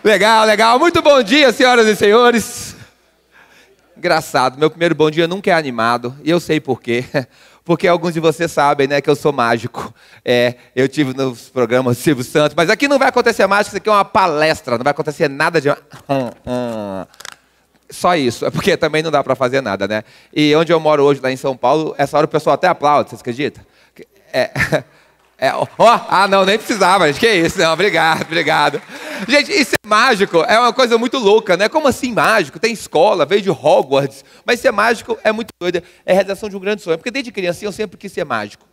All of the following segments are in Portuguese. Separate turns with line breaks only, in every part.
Legal, legal. Muito bom dia, senhoras e senhores. Engraçado, meu primeiro bom dia nunca é animado. E eu sei por quê. Porque alguns de vocês sabem, né, que eu sou mágico. Eu tive nos programas do Silvio Santos. Mas aqui não vai acontecer mágica, isso aqui é uma palestra. Não vai acontecer nada de... Só isso. É porque também não dá para fazer nada, né? E onde eu moro hoje, lá em São Paulo, essa hora o pessoal até aplaude, vocês acreditam? Não, nem precisava, gente. Que isso? Não, obrigado. Gente, e ser mágico é uma coisa muito louca, né? Como assim mágico? Tem escola, veio de Hogwarts. Mas ser mágico é muito doido. É a realização de um grande sonho. Porque desde criancinha eu sempre quis ser mágico.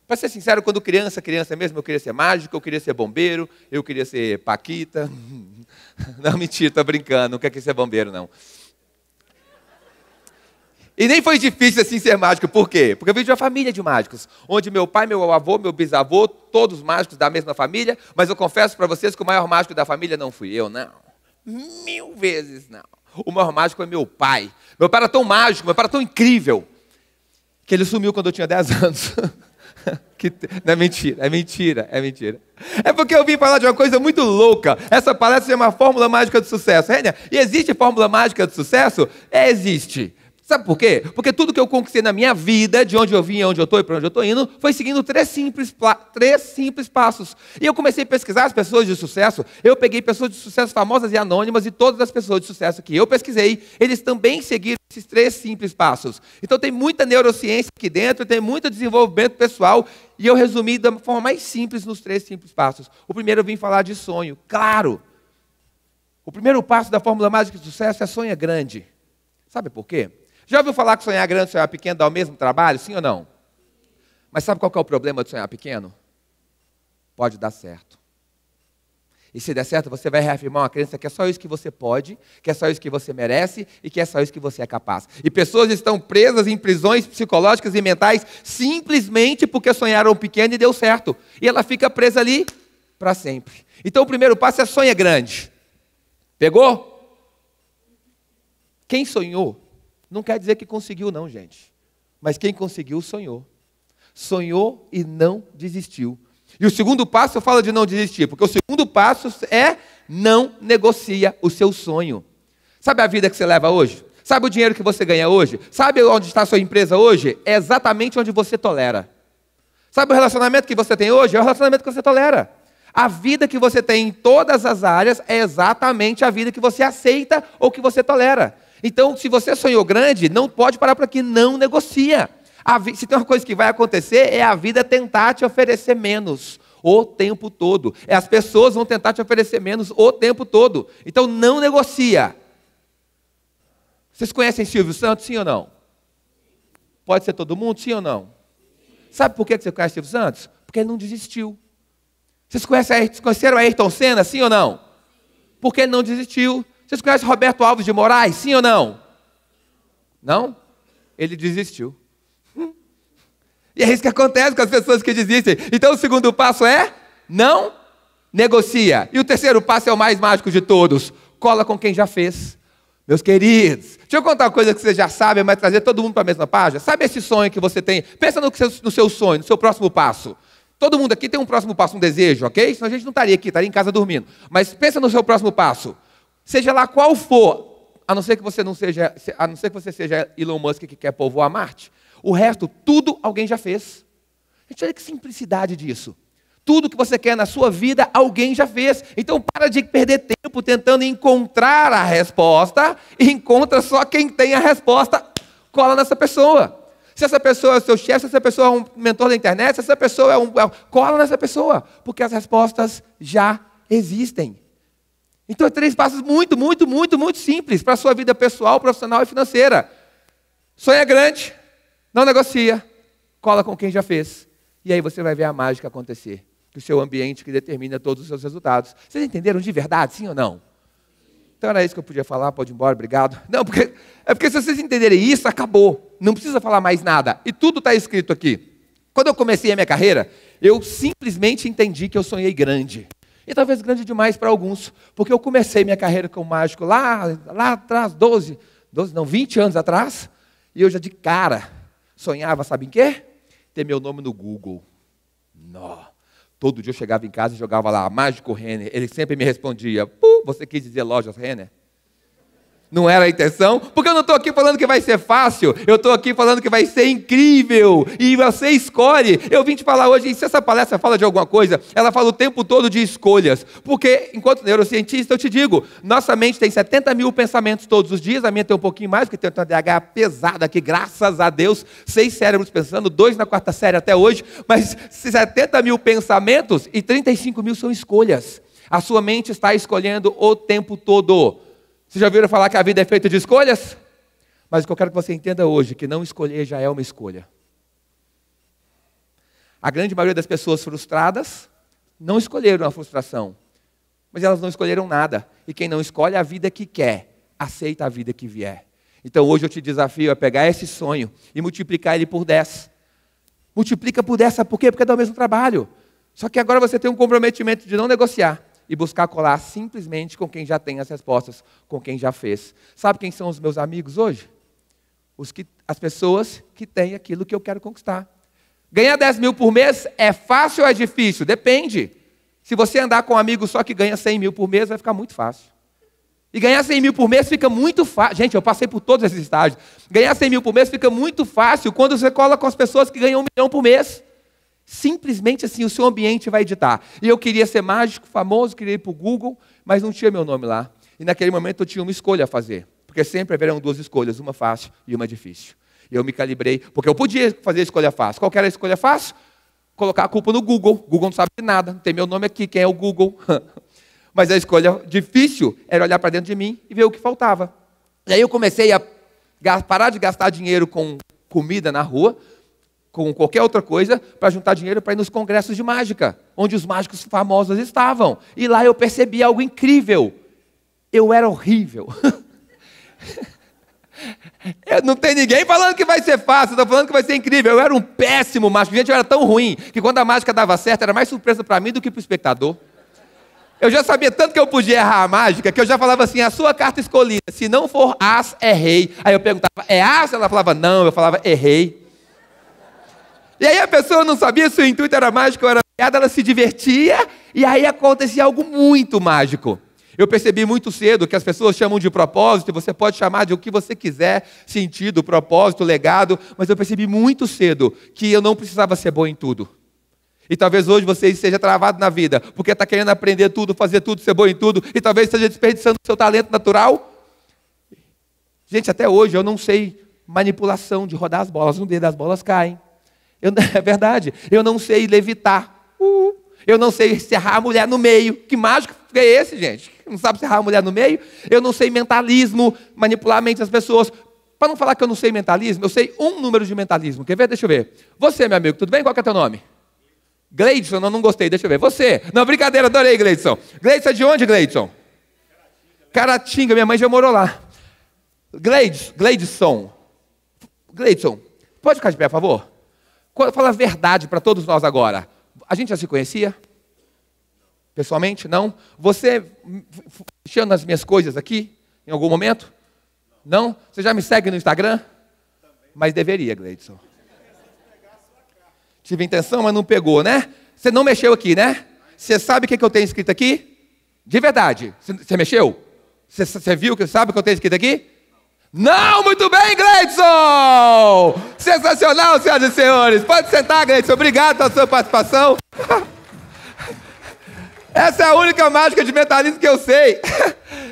Para ser sincero, quando criança mesmo, eu queria ser mágico, eu queria ser bombeiro, eu queria ser paquita. Não, mentira, tô brincando, não quero ser bombeiro, não. E nem foi difícil assim ser mágico, por quê? Porque eu vim de uma família de mágicos, onde meu pai, meu avô, meu bisavô, todos mágicos da mesma família, mas eu confesso para vocês que o maior mágico da família não fui eu, não. 1000 vezes não. O maior mágico é meu pai. Meu pai era tão mágico, meu pai era tão incrível, que ele sumiu quando eu tinha 10 anos. Não, é mentira. É porque eu vim falar de uma coisa muito louca. Essa palestra se chama Fórmula Mágica do Sucesso. E existe fórmula mágica do sucesso? Existe. Sabe por quê? Porque tudo que eu conquistei na minha vida, de onde eu vim, onde eu estou e para onde eu estou indo, foi seguindo três simples passos. E eu comecei a pesquisar as pessoas de sucesso. Eu peguei pessoas de sucesso famosas e anônimas e todas as pessoas de sucesso que eu pesquisei, eles também seguiram esses 3 simples passos. Então tem muita neurociência aqui dentro, tem muito desenvolvimento pessoal, e eu resumi da forma mais simples nos 3 simples passos. O primeiro eu vim falar de sonho. Claro! O primeiro passo da fórmula mágica de sucesso é sonha grande. Sabe por quê? Já ouviu falar que sonhar grande e sonhar pequeno dá o mesmo trabalho? Sim ou não? Mas sabe qual que é o problema de sonhar pequeno? Pode dar certo. E se der certo, você vai reafirmar uma crença que é só isso que você pode, que é só isso que você merece e que é só isso que você é capaz. E pessoas estão presas em prisões psicológicas e mentais simplesmente porque sonharam pequeno e deu certo. E ela fica presa ali para sempre. Então o primeiro passo é sonha grande. Pegou? Quem sonhou não quer dizer que conseguiu não, gente. Mas quem conseguiu, sonhou. Sonhou e não desistiu. E o segundo passo fala de não desistir, porque o segundo passo é não negocia o seu sonho. Sabe a vida que você leva hoje? Sabe o dinheiro que você ganha hoje? Sabe onde está a sua empresa hoje? É exatamente onde você tolera. Sabe o relacionamento que você tem hoje? É o relacionamento que você tolera. A vida que você tem em todas as áreas é exatamente a vida que você aceita ou que você tolera. Então, se você sonhou grande, não pode parar por aqui, não negocia. Se tem uma coisa que vai acontecer, é a vida tentar te oferecer menos o tempo todo. As pessoas vão tentar te oferecer menos o tempo todo. Então, não negocia. Vocês conhecem Silvio Santos, sim ou não? Pode ser todo mundo, sim ou não? Sabe por que você conhece Silvio Santos? Porque ele não desistiu. Vocês conheceram Ayrton Senna, sim ou não? Porque ele não desistiu. Vocês conhecem Roberto Alves de Moraes, sim ou não? Não? Ele desistiu. E é isso que acontece com as pessoas que desistem. Então o segundo passo é não negocia. E o terceiro passo é o mais mágico de todos. Cola com quem já fez. Meus queridos, deixa eu contar uma coisa que vocês já sabem, mas trazer todo mundo para a mesma página. Sabe esse sonho que você tem? Pensa no seu sonho, no seu próximo passo. Todo mundo aqui tem um próximo passo, um desejo, ok? Senão a gente não estaria aqui, estaria em casa dormindo. Mas pensa no seu próximo passo. Seja lá qual for, a não ser que você seja Elon Musk que quer povoar Marte, o resto, tudo alguém já fez. Gente, olha que simplicidade disso. Tudo que você quer na sua vida, alguém já fez. Então para de perder tempo tentando encontrar a resposta, e encontra só quem tem a resposta, cola nessa pessoa. Se essa pessoa é o seu chefe, se essa pessoa é um mentor da internet, se essa pessoa cola nessa pessoa, porque as respostas já existem. Então, 3 passos muito simples para a sua vida pessoal, profissional e financeira. Sonha grande, não negocia, cola com quem já fez. E aí você vai ver a mágica acontecer. Que o seu ambiente que determina todos os seus resultados. Vocês entenderam de verdade, sim ou não? Então era isso que eu podia falar, pode ir embora, obrigado. Não, porque se vocês entenderem isso, acabou. Não precisa falar mais nada. E tudo está escrito aqui. Quando eu comecei a minha carreira, eu simplesmente entendi que eu sonhei grande. E talvez grande demais para alguns, porque eu comecei minha carreira como mágico lá atrás, 20 anos atrás, e eu já de cara sonhava, sabe em quê? Ter meu nome no Google. Não. Todo dia eu chegava em casa e jogava lá, Mágico Renner. Ele sempre me respondia, você quis dizer Lojas Renner? Não era a intenção, porque eu não estou aqui falando que vai ser fácil, eu estou aqui falando que vai ser incrível, e você escolhe. Eu vim te falar hoje, e se essa palestra fala de alguma coisa, ela fala o tempo todo de escolhas, porque enquanto neurocientista eu te digo, nossa mente tem 70 mil pensamentos todos os dias, a minha tem um pouquinho mais, porque tem uma TDAH pesada aqui, graças a Deus, 6 cérebros pensando, 2 na 4ª série até hoje, mas 70 mil pensamentos e 35 mil são escolhas. A sua mente está escolhendo o tempo todo. Vocês já ouviram falar que a vida é feita de escolhas? Mas o que eu quero que você entenda hoje, que não escolher já é uma escolha. A grande maioria das pessoas frustradas não escolheram a frustração, mas elas não escolheram nada. E quem não escolhe a vida que quer, aceita a vida que vier. Então hoje eu te desafio a pegar esse sonho e multiplicar ele por 10. Multiplica por 10, sabe por quê? Porque dá o mesmo trabalho. Só que agora você tem um comprometimento de não negociar. E buscar colar simplesmente com quem já tem as respostas, com quem já fez. Sabe quem são os meus amigos hoje? As pessoas que têm aquilo que eu quero conquistar. Ganhar 10 mil por mês é fácil ou é difícil? Depende. Se você andar com um amigo só que ganha 100 mil por mês, vai ficar muito fácil. E ganhar 100 mil por mês fica muito fácil. Gente, eu passei por todos esses estágios. Ganhar 100 mil por mês fica muito fácil quando você cola com as pessoas que ganham 1 milhão por mês. Simplesmente assim, o seu ambiente vai editar. E eu queria ser mágico, famoso, queria ir para o Google, mas não tinha meu nome lá. E naquele momento eu tinha uma escolha a fazer. Porque sempre haverão 2 escolhas, uma fácil e uma difícil. E eu me calibrei, porque eu podia fazer a escolha fácil. Qual que era a escolha fácil? Colocar a culpa no Google. O Google não sabe de nada, não tem meu nome aqui, quem é o Google? Mas a escolha difícil era olhar para dentro de mim e ver o que faltava. E aí eu comecei a parar de gastar dinheiro com comida na rua, com qualquer outra coisa, para juntar dinheiro para ir nos congressos de mágica, onde os mágicos famosos estavam. E lá eu percebi algo incrível. Eu era horrível. Não tem ninguém falando que vai ser fácil, estou falando que vai ser incrível. Eu era um péssimo mágico. Gente, eu era tão ruim, que quando a mágica dava certo, era mais surpresa para mim do que para o espectador. Eu já sabia tanto que eu podia errar a mágica, que eu já falava assim, a sua carta escolhida, se não for as, é rei. Aí eu perguntava, é as? Ela falava, não. Eu falava, errei. E aí a pessoa não sabia se o intuito era mágico ou era piada, ela se divertia, e aí acontecia algo muito mágico. Eu percebi muito cedo que as pessoas chamam de propósito, e você pode chamar de o que você quiser, sentido, propósito, legado, mas eu percebi muito cedo que eu não precisava ser bom em tudo. E talvez hoje você esteja travado na vida, porque está querendo aprender tudo, fazer tudo, ser bom em tudo, e talvez esteja desperdiçando o seu talento natural. Gente, até hoje eu não sei manipulação de rodar as bolas, no dedo das bolas caem. É verdade, eu não sei levitar, eu não sei serrar a mulher no meio. Que mágico é esse, gente? Não sabe serrar a mulher no meio? Eu não sei mentalismo, manipular a mente das pessoas. Para não falar que eu não sei mentalismo, eu sei um número de mentalismo. Quer ver? Deixa eu ver. Você, meu amigo, tudo bem? Qual que é teu nome? Gleidson, não gostei, deixa eu ver. Você? Não, brincadeira, adorei, Gleidson. Gleidson é de onde, Gleidson? Caratinga, minha mãe já morou lá. Gleidson, pode ficar de pé, por favor? Fala a verdade para todos nós agora. A gente já se conhecia? Pessoalmente? Não? Você mexeu nas minhas coisas aqui, em algum momento? Não? Você já me segue no Instagram? Mas deveria, Gleidson. Tive intenção, mas não pegou, né? Você não mexeu aqui, né? Você sabe o que eu tenho escrito aqui? De verdade. Você mexeu? Você viu, sabe o que eu tenho escrito aqui? Não, muito bem, Gleidson! Sensacional, senhoras e senhores. Pode sentar, Gleidson. Obrigado pela sua participação. Essa é a única mágica de mentalismo que eu sei.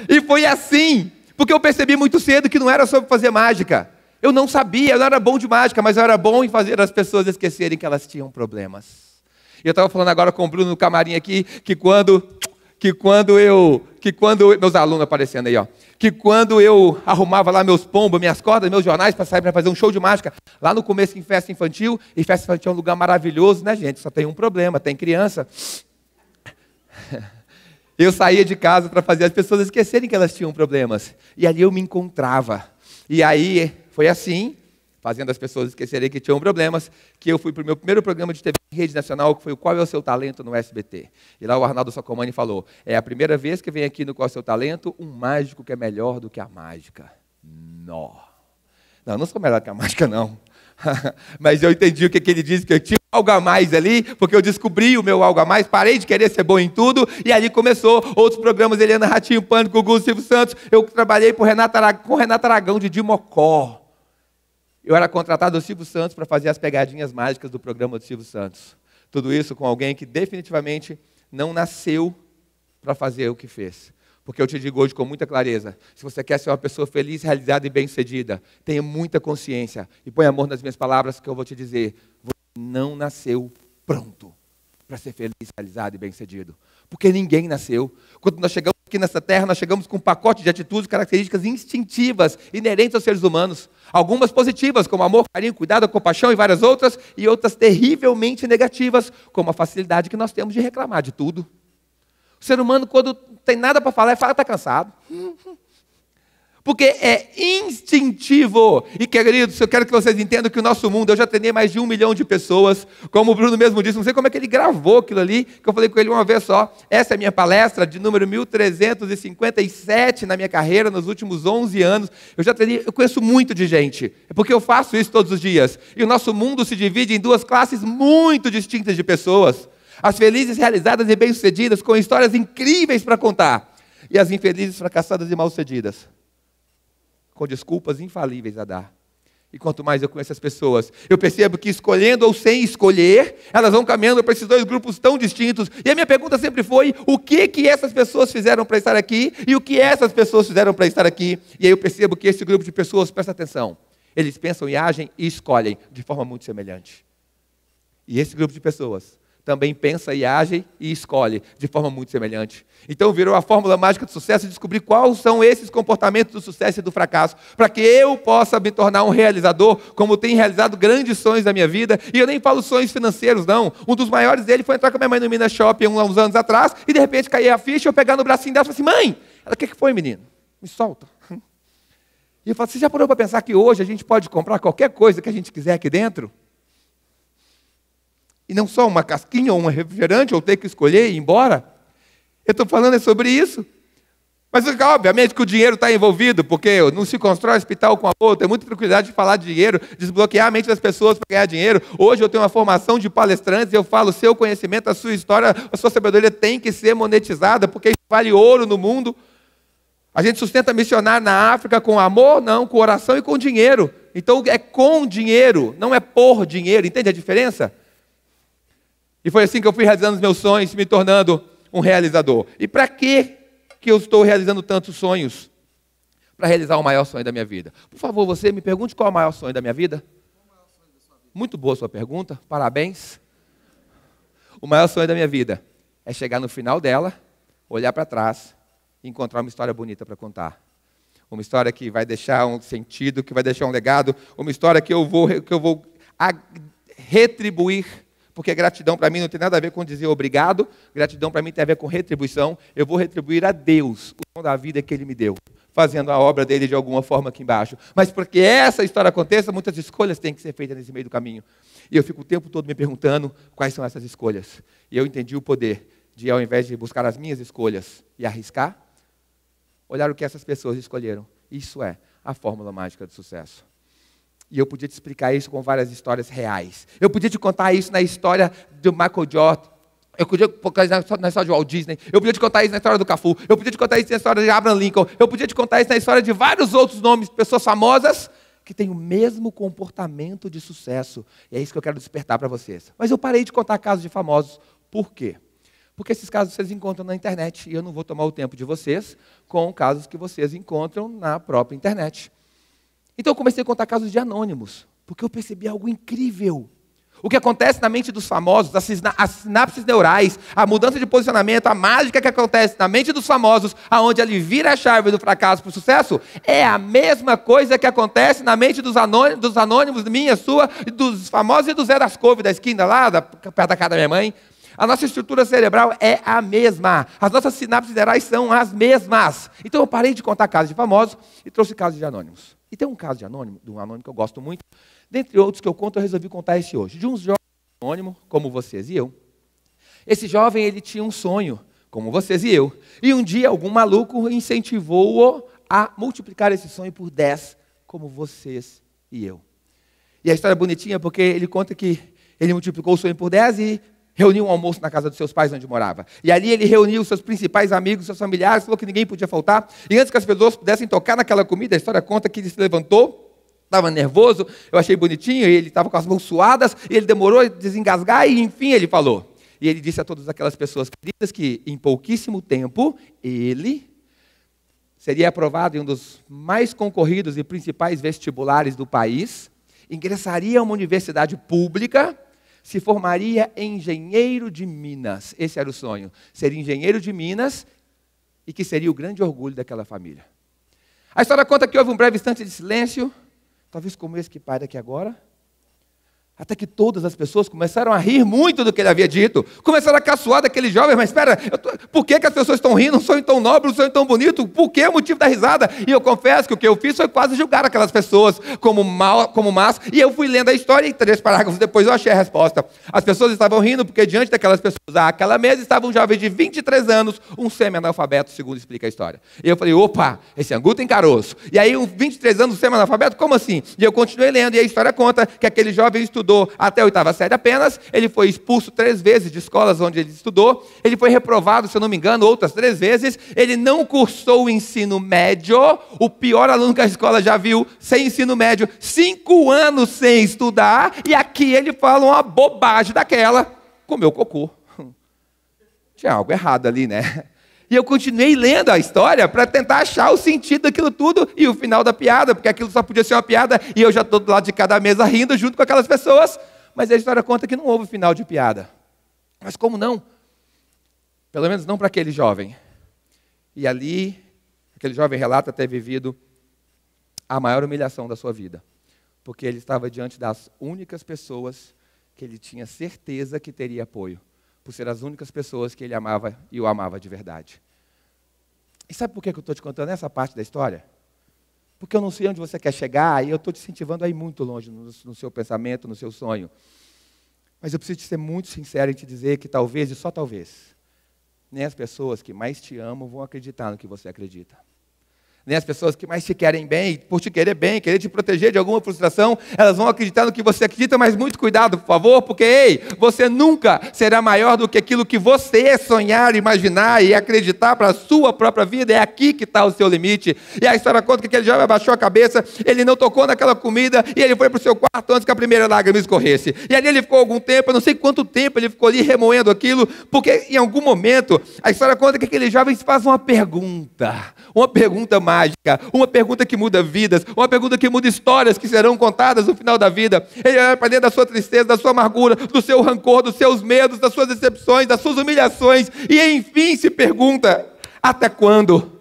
E foi assim, porque eu percebi muito cedo que não era sobre fazer mágica. Eu não sabia, eu não era bom de mágica, mas eu era bom em fazer as pessoas esquecerem que elas tinham problemas. E eu estava falando agora com o Bruno no camarim aqui, que quando meus alunos aparecendo aí, ó, que quando eu arrumava lá meus pombos, minhas cordas, meus jornais para sair para fazer um show de mágica, lá no começo em festa infantil, e festa infantil é um lugar maravilhoso, né, gente? Só tem um problema, tem criança. Eu saía de casa para fazer as pessoas esquecerem que elas tinham problemas. E ali eu me encontrava. E aí foi assim, fazendo as pessoas esquecerem que tinham problemas, que eu fui para o meu primeiro programa de TV em rede nacional, que foi o Qual é o Seu Talento no SBT. E lá o Arnaldo Sacomani falou, é a primeira vez que vem aqui no Qual é o Seu Talento, um mágico que é melhor do que a mágica. Não, não sou melhor que a mágica, não. Mas eu entendi o que ele disse, que eu tinha algo a mais ali, porque eu descobri o meu algo a mais, parei de querer ser bom em tudo, e ali começou outros programas, Eliana Ratinho, Pânico, Gugu, Silvio Santos. Eu trabalhei com Renato Aragão de Dimocó. Eu era contratado do Silvio Santos para fazer as pegadinhas mágicas do programa do Silvio Santos. Tudo isso com alguém que definitivamente não nasceu para fazer o que fez. Porque eu te digo hoje com muita clareza, se você quer ser uma pessoa feliz, realizada e bem-sucedida, tenha muita consciência e põe amor nas minhas palavras que eu vou te dizer. Você não nasceu pronto para ser feliz, realizado e bem-sucedido. Porque ninguém nasceu. Quando nós chegamos aqui nessa terra, nós chegamos com um pacote de atitudes, características instintivas, inerentes aos seres humanos. Algumas positivas, como amor, carinho, cuidado, compaixão e várias outras, e outras terrivelmente negativas, como a facilidade que nós temos de reclamar de tudo. O ser humano, quando tem nada para falar, fala que está cansado. Porque é instintivo. E, queridos, eu quero que vocês entendam que o nosso mundo, eu já treinei mais de 1 milhão de pessoas, como o Bruno mesmo disse, não sei como é que ele gravou aquilo ali, que eu falei com ele uma vez só. Essa é a minha palestra de número 1357 na minha carreira, nos últimos 11 anos. Eu já treinei, eu conheço muito de gente, é porque eu faço isso todos os dias. E o nosso mundo se divide em duas classes muito distintas de pessoas. As felizes, realizadas e bem-sucedidas, com histórias incríveis para contar. E as infelizes, fracassadas e mal-sucedidas, com desculpas infalíveis a dar. E quanto mais eu conheço as pessoas, eu percebo que escolhendo ou sem escolher, elas vão caminhando para esses dois grupos tão distintos. E a minha pergunta sempre foi, o que essas pessoas fizeram para estar aqui? E o que essas pessoas fizeram para estar aqui? E aí eu percebo que esse grupo de pessoas, presta atenção, eles pensam e agem e escolhem de forma muito semelhante. E esse grupo de pessoas também pensa e age e escolhe de forma muito semelhante. Então virou a fórmula mágica do sucesso e descobrir quais são esses comportamentos do sucesso e do fracasso, para que eu possa me tornar um realizador, como tenho realizado grandes sonhos da minha vida. E eu nem falo sonhos financeiros, não. Um dos maiores dele foi entrar com a minha mãe no Minas Shopping uns anos atrás, e de repente caía a ficha, eu pegar no bracinho dela e falei assim, mãe, ela, o que foi, menino? Me solta. E eu falo, você já parou para pensar que hoje a gente pode comprar qualquer coisa que a gente quiser aqui dentro? E não só uma casquinha ou um refrigerante, ou ter que escolher e ir embora. Eu estou falando sobre isso. Mas, obviamente, que o dinheiro está envolvido, porque não se constrói hospital com amor. Eu tenho muita tranquilidade de falar de dinheiro, desbloquear a mente das pessoas para ganhar dinheiro. Hoje eu tenho uma formação de palestrantes e eu falo, seu conhecimento, a sua história, a sua sabedoria tem que ser monetizada, porque isso vale ouro no mundo. A gente sustenta missionário na África com amor? Não, com oração e com dinheiro. Então, é com dinheiro, não é por dinheiro. Entende a diferença? E foi assim que eu fui realizando os meus sonhos, me tornando um realizador. E para que eu estou realizando tantos sonhos? Para realizar o maior sonho da minha vida. Por favor, você me pergunte qual é o maior sonho da minha vida? Muito boa a sua pergunta, parabéns. O maior sonho da minha vida é chegar no final dela, olhar para trás e encontrar uma história bonita para contar. Uma história que vai deixar um sentido, que vai deixar um legado, uma história que eu vou retribuir. Porque gratidão para mim não tem nada a ver com dizer obrigado, gratidão para mim tem a ver com retribuição. Eu vou retribuir a Deus o dom da vida que Ele me deu, fazendo a obra dele de alguma forma aqui embaixo. Mas para que essa história aconteça, muitas escolhas têm que ser feitas nesse meio do caminho. E eu fico o tempo todo me perguntando quais são essas escolhas. E eu entendi o poder de, ao invés de buscar as minhas escolhas e arriscar, olhar o que essas pessoas escolheram. Isso é a fórmula mágica do sucesso. E eu podia te explicar isso com várias histórias reais. Eu podia te contar isso na história do Michael Jordan. Eu podia contar isso na história de Walt Disney. Eu podia te contar isso na história do Cafu. Eu podia te contar isso na história de Abraham Lincoln. Eu podia te contar isso na história de vários outros nomes, pessoas famosas, que têm o mesmo comportamento de sucesso. E é isso que eu quero despertar para vocês. Mas eu parei de contar casos de famosos. Por quê? Porque esses casos vocês encontram na internet. E eu não vou tomar o tempo de vocês com casos que vocês encontram na própria internet. Então eu comecei a contar casos de anônimos, porque eu percebi algo incrível. O que acontece na mente dos famosos, as sinapses neurais, a mudança de posicionamento, a mágica que acontece na mente dos famosos, aonde ele vira a chave do fracasso para o sucesso, é a mesma coisa que acontece na mente dos anônimos, minha, sua, dos famosos e do Zé das Couve da esquina lá, perto da casa da minha mãe. A nossa estrutura cerebral é a mesma. As nossas sinapses neurais são as mesmas. Então eu parei de contar casos de famosos e trouxe casos de anônimos. E tem um caso de um anônimo que eu gosto muito. Dentre outros que eu conto, eu resolvi contar esse hoje. De um jovem anônimo, como vocês e eu. Esse jovem, ele tinha um sonho, como vocês e eu. E um dia, algum maluco incentivou-o a multiplicar esse sonho por 10, como vocês e eu. E a história é bonitinha porque ele conta que ele multiplicou o sonho por 10 e reuniu um almoço na casa dos seus pais onde morava. E ali ele reuniu os seus principais amigos, seus familiares, falou que ninguém podia faltar. E antes que as pessoas pudessem tocar naquela comida, a história conta que ele se levantou, estava nervoso, eu achei bonitinho, ele estava com as mãos suadas, e ele demorou a desengasgar e enfim ele falou. E ele disse a todas aquelas pessoas queridas que em pouquíssimo tempo ele seria aprovado em um dos mais concorridos e principais vestibulares do país, ingressaria a uma universidade pública, se formaria engenheiro de Minas. Esse era o sonho, ser engenheiro de Minas e que seria o grande orgulho daquela família. A história conta que houve um breve instante de silêncio, talvez como esse que para aqui agora, até que todas as pessoas começaram a rir muito do que ele havia dito. Começaram a caçoar daquele jovem, mas espera, por que as pessoas estão rindo? Um sonho tão nobre, um sonho tão bonito, por que o motivo da risada? E eu confesso que o que eu fiz foi quase julgar aquelas pessoas como más, e eu fui lendo a história e 3 parágrafos depois eu achei a resposta. As pessoas estavam rindo porque diante daquelas pessoas, àquela mesa, estava um jovem de 23 anos, um semi-analfabeto, segundo explica a história. E eu falei, opa, esse angu tem caroço. E aí, 23 anos, um semi-analfabeto, como assim? E eu continuei lendo, e a história conta que aquele jovem estudou até a 8ª série apenas, ele foi expulso 3 vezes de escolas onde ele estudou, ele foi reprovado, se eu não me engano, outras 3 vezes, ele não cursou o ensino médio, o pior aluno que a escola já viu, sem ensino médio, 5 anos sem estudar, e aqui ele fala uma bobagem daquela, comeu cocô. Tinha algo errado ali, né? E eu continuei lendo a história para tentar achar o sentido daquilo tudo e o final da piada, porque aquilo só podia ser uma piada e eu já estou do lado de cada mesa rindo junto com aquelas pessoas. Mas a história conta que não houve final de piada. Mas como não? Pelo menos não para aquele jovem. E ali, aquele jovem relata ter vivido a maior humilhação da sua vida. Porque ele estava diante das únicas pessoas que ele tinha certeza que teria apoio. Por ser as únicas pessoas que ele amava e o amava de verdade. E sabe por que eu estou te contando essa parte da história? Porque eu não sei onde você quer chegar e eu estou te incentivando a ir muito longe no seu pensamento, no seu sonho. Mas eu preciso ser muito sincero em te dizer que talvez, e só talvez, nem as pessoas que mais te amam vão acreditar no que você acredita. Nem as pessoas que mais te querem bem, por te querer bem, querer te proteger de alguma frustração, elas vão acreditar no que você acredita, mas muito cuidado, por favor, porque, ei, você nunca será maior do que aquilo que você sonhar, imaginar e acreditar para a sua própria vida. É aqui que está o seu limite. E a história conta que aquele jovem abaixou a cabeça, ele não tocou naquela comida e ele foi para o seu quarto antes que a primeira lágrima escorresse. E ali ele ficou algum tempo, eu não sei quanto tempo ele ficou ali remoendo aquilo, porque em algum momento, a história conta que aquele jovem se faz uma pergunta mágica, uma pergunta que muda vidas, uma pergunta que muda histórias que serão contadas no final da vida. Ele olha para dentro da sua tristeza, da sua amargura, do seu rancor, dos seus medos, das suas decepções, das suas humilhações, e enfim se pergunta, até quando?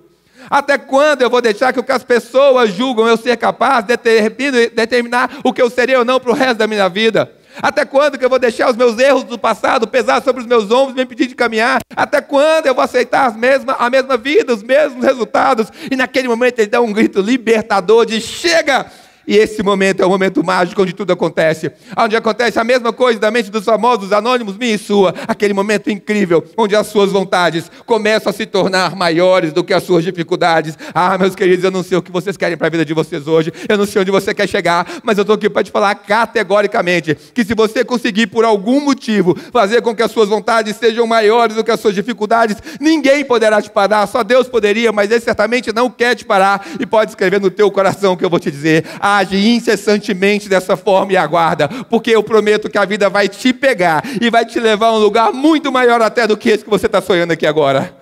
Até quando eu vou deixar que o que as pessoas julgam eu ser capaz de determinar o que eu serei ou não para o resto da minha vida? Até quando que eu vou deixar os meus erros do passado pesar sobre os meus ombros e me impedir de caminhar? Até quando eu vou aceitar a mesma vida, os mesmos resultados? E naquele momento ele dá um grito libertador de chega! E esse momento é o momento mágico onde tudo acontece. Onde acontece a mesma coisa da mente dos famosos, anônimos, minha e sua. Aquele momento incrível, onde as suas vontades começam a se tornar maiores do que as suas dificuldades. Ah, meus queridos, eu não sei o que vocês querem para a vida de vocês hoje. Eu não sei onde você quer chegar, mas eu estou aqui para te falar categoricamente que se você conseguir, por algum motivo, fazer com que as suas vontades sejam maiores do que as suas dificuldades, ninguém poderá te parar, só Deus poderia, mas Ele certamente não quer te parar. E pode escrever no teu coração o que eu vou te dizer. Age incessantemente dessa forma e aguarda, porque eu prometo que a vida vai te pegar e vai te levar a um lugar muito maior até do que esse que você está sonhando aqui agora.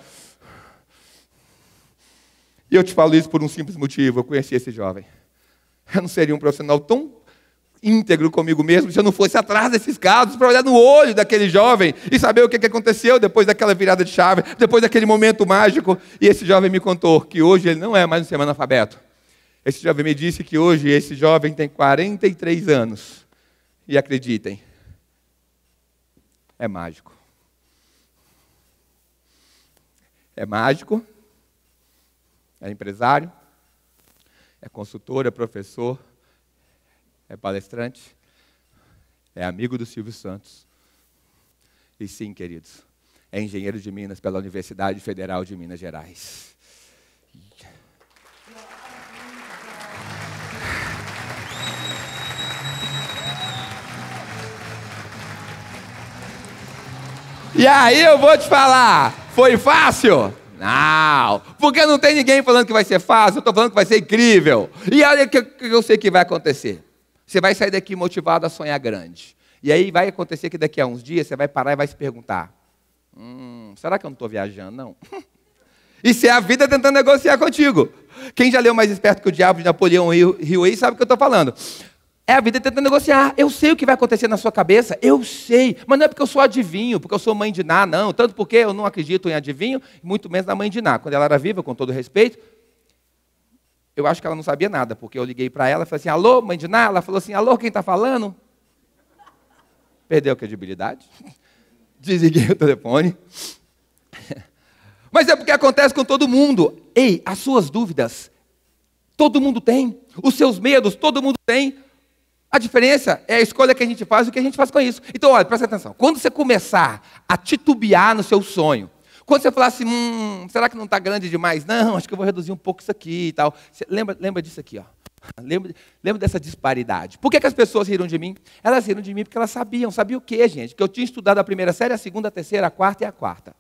E eu te falo isso por um simples motivo, eu conheci esse jovem. Eu não seria um profissional tão íntegro comigo mesmo se eu não fosse atrás desses casos, para olhar no olho daquele jovem e saber o que aconteceu depois daquela virada de chave, depois daquele momento mágico. E esse jovem me contou que hoje ele não é mais um semi-analfabeto. Esse jovem me disse que hoje esse jovem tem 43 anos. E acreditem, é mágico. É mágico, é empresário, é consultor, é professor, é palestrante, é amigo do Silvio Santos. E sim, queridos, é engenheiro de Minas pela Universidade Federal de Minas Gerais. E aí eu vou te falar, foi fácil? Não, porque não tem ninguém falando que vai ser fácil, eu estou falando que vai ser incrível. E olha o que eu sei que vai acontecer. Você vai sair daqui motivado a sonhar grande. E aí vai acontecer que daqui a uns dias você vai parar e vai se perguntar, será que eu não estou viajando, não? Isso é a vida tentando negociar contigo. Quem já leu Mais Esperto que o Diabo, de Napoleão Hill aí, sabe o que eu estou falando. É a vida tentando negociar. Eu sei o que vai acontecer na sua cabeça, eu sei. Mas não é porque eu sou adivinho, porque eu sou mãe de Ná, não. Tanto porque eu não acredito em adivinho, muito menos na mãe de Ná. Quando ela era viva, com todo respeito, eu acho que ela não sabia nada, porque eu liguei para ela e falei assim, alô, mãe de Ná? Ela falou assim, alô, quem está falando? Perdeu a credibilidade. Desliguei o telefone. Mas é porque acontece com todo mundo. Ei, as suas dúvidas, todo mundo tem. Os seus medos, todo mundo tem. A diferença é a escolha que a gente faz e o que a gente faz com isso. Então, olha, presta atenção. Quando você começar a titubear no seu sonho, quando você falar assim, será que não está grande demais? Não, acho que eu vou reduzir um pouco isso aqui e tal. Você lembra disso aqui, ó. Lembra dessa disparidade. Por que as pessoas riram de mim? Elas riram de mim porque elas sabiam. Sabiam o quê, gente? Que eu tinha estudado a primeira série, a segunda, a terceira, a quarta e a quarta.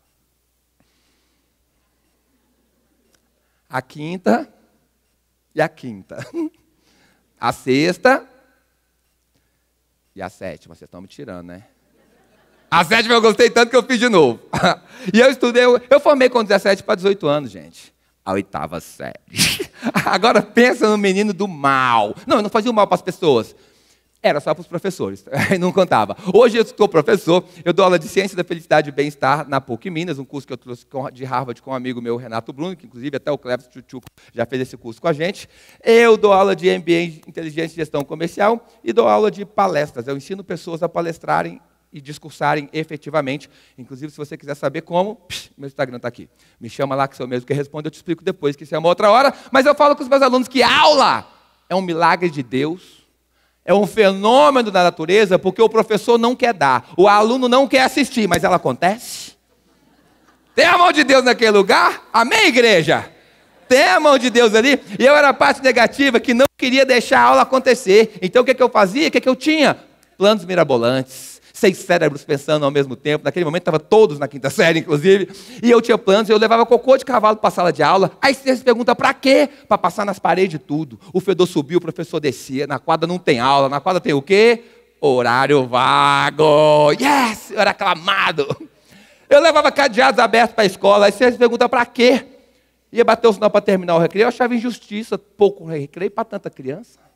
A quinta e a quinta. A sexta e a sétima. Vocês estão me tirando, né? A sétima eu gostei tanto que eu fiz de novo. E eu estudei, eu formei com 17 para 18 anos, gente. A oitava série. Agora pensa no menino do mal. Não, eu não fazia o mal para as pessoas. Era só para os professores, não contava. Hoje eu sou professor, eu dou aula de Ciência da Felicidade e Bem-Estar na PUC Minas, um curso que eu trouxe de Harvard com um amigo meu, Renato Bruno, que inclusive até o Cleves Tchutchuco já fez esse curso com a gente. Eu dou aula de MBA, Inteligência e Gestão Comercial, e dou aula de palestras. Eu ensino pessoas a palestrarem e discursarem efetivamente. Inclusive, se você quiser saber como, meu Instagram está aqui. Me chama lá que sou eu mesmo que responde, eu te explico depois, que isso é uma outra hora. Mas eu falo com os meus alunos que aula é um milagre de Deus. É um fenômeno da natureza, porque o professor não quer dar, o aluno não quer assistir, mas ela acontece. Tem a mão de Deus naquele lugar? Amém, igreja? Tem a mão de Deus ali? E eu era a parte negativa que não queria deixar a aula acontecer. Então o que eu fazia? O que eu tinha? Planos mirabolantes. 6 cérebros pensando ao mesmo tempo. Naquele momento estavam todos na quinta série, inclusive. E eu tinha planos, eu levava cocô de cavalo para a sala de aula. Aí você se pergunta, para quê? Para passar nas paredes tudo. O fedor subiu, o professor descia. Na quadra não tem aula. Na quadra tem o quê? Horário vago. Yes! Eu era aclamado. Eu levava cadeados abertos para a escola. Aí você se pergunta, para quê? Ia bater o sinal para terminar o recreio. Eu achava injustiça. Pouco recreio para tanta criança.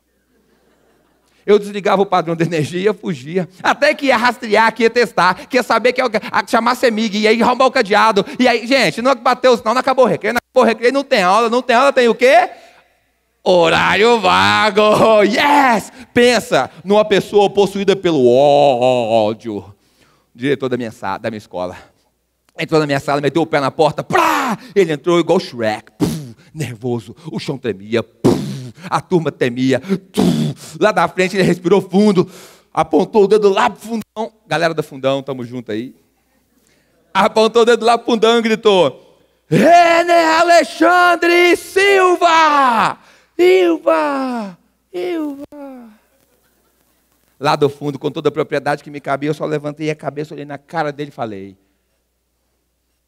Eu desligava o padrão de energia, fugia. Até que ia rastrear, que ia testar, que ia saber que ia chamar CEMIG, e aí arrombar o cadeado. E aí, gente, não bateu, senão não acabou o recreio. Não acabou o recreio, não tem aula, tem o quê? Horário vago. Yes! Pensa numa pessoa possuída pelo ódio. O diretor da minha escola. Entrou na minha sala, meteu o pé na porta. Plá! Ele entrou igual Shrek. Nervoso. O chão tremia. A turma temia. Lá da frente ele respirou fundo, apontou o dedo lá pro fundão. Galera do fundão, tamo junto aí. Apontou o dedo lá pro fundão e gritou: René Alexandre Silva! Silva! Lá do fundo, com toda a propriedade que me cabia, eu só levantei a cabeça, olhei na cara dele e falei: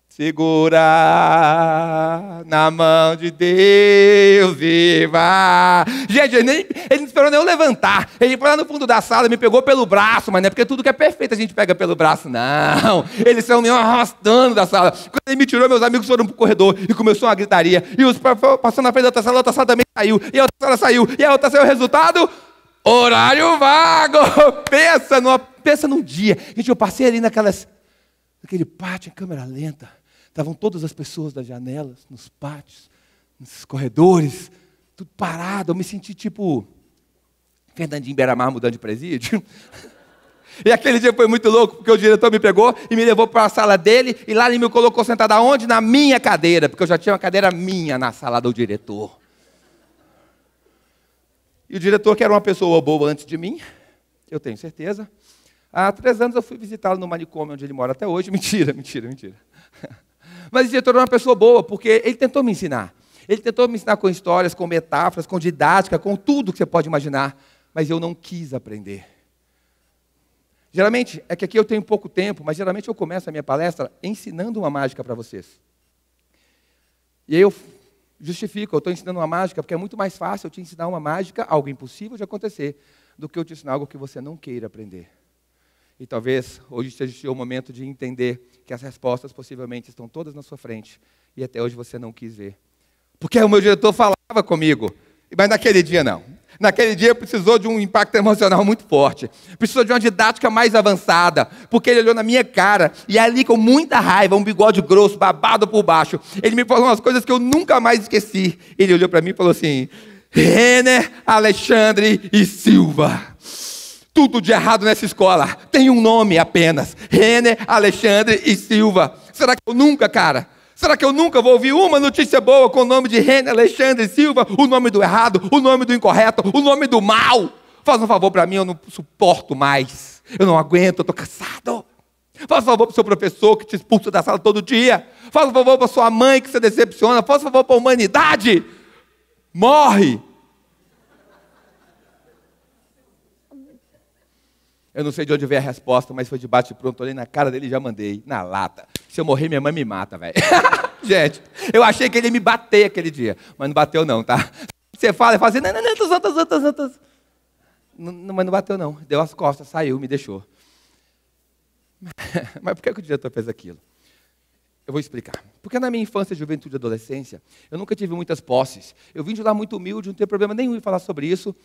segura na mão de Deus e vá. Gente, ele não esperou nem eu levantar. Ele foi lá no fundo da sala, me pegou pelo braço, mas não é porque tudo que é perfeito a gente pega pelo braço, não. Ele saiu me arrastando da sala. Quando ele me tirou, meus amigos foram pro corredor e começou uma gritaria. E os passando na frente da outra sala também saiu. E a outra sala saiu. E a outra saiu. O resultado? Horário vago. Pensa num dia. Gente, eu passei ali naquele pátio em câmera lenta. Estavam todas as pessoas das janelas, nos pátios, nos corredores, tudo parado. Eu me senti tipo Fernandinho Beiramar mudando de presídio. E aquele dia foi muito louco, porque o diretor me pegou e me levou para a sala dele, e lá ele me colocou sentado aonde? Na minha cadeira, porque eu já tinha uma cadeira minha na sala do diretor. E o diretor, que era uma pessoa boa antes de mim, eu tenho certeza, há 3 anos eu fui visitá-lo no manicômio onde ele mora até hoje. Mentira. Mas o diretor era uma pessoa boa, porque ele tentou me ensinar. Ele tentou me ensinar com histórias, com metáforas, com didática, com tudo que você pode imaginar. Mas eu não quis aprender. Geralmente, é que aqui eu tenho pouco tempo, mas geralmente eu começo a minha palestra ensinando uma mágica para vocês. E aí eu justifico, eu estou ensinando uma mágica, porque é muito mais fácil eu te ensinar uma mágica, algo impossível de acontecer, do que eu te ensinar algo que você não queira aprender. E talvez hoje seja o momento de entender que as respostas possivelmente estão todas na sua frente, e até hoje você não quis ver. Porque o meu diretor falava comigo, mas naquele dia não. Naquele dia precisou de um impacto emocional muito forte. Precisou de uma didática mais avançada. Porque ele olhou na minha cara e ali com muita raiva, um bigode grosso, babado por baixo. Ele me falou umas coisas que eu nunca mais esqueci. Ele olhou para mim e falou assim: Renner, Alexandre e Silva. Tudo de errado nessa escola. Tem um nome apenas. Renner, Alexandre e Silva. Será que eu nunca, cara? Será que eu nunca vou ouvir uma notícia boa com o nome de Renner, Alexandre Silva, o nome do errado, o nome do incorreto, o nome do mal? Faz um favor para mim, eu não suporto mais. Eu não aguento, eu estou cansado. Faz um favor para o seu professor que te expulsa da sala todo dia. Faz um favor para sua mãe que se decepciona. Faz um favor para a humanidade. Morre. Eu não sei de onde veio a resposta, mas foi de bate-pronto. Olhei na cara dele e já mandei, na lata. Se eu morrer, minha mãe me mata, velho. Gente, eu achei que ele ia me bater aquele dia. Mas não bateu não, tá? Você fala, assim, não, outras. Não, mas não bateu não. Deu as costas, saiu, me deixou. Mas por que o diretor fez aquilo? Eu vou explicar. Porque na minha infância, juventude e adolescência, eu nunca tive muitas posses. Eu vim de lá muito humilde, não tenho problema nenhum em falar sobre isso.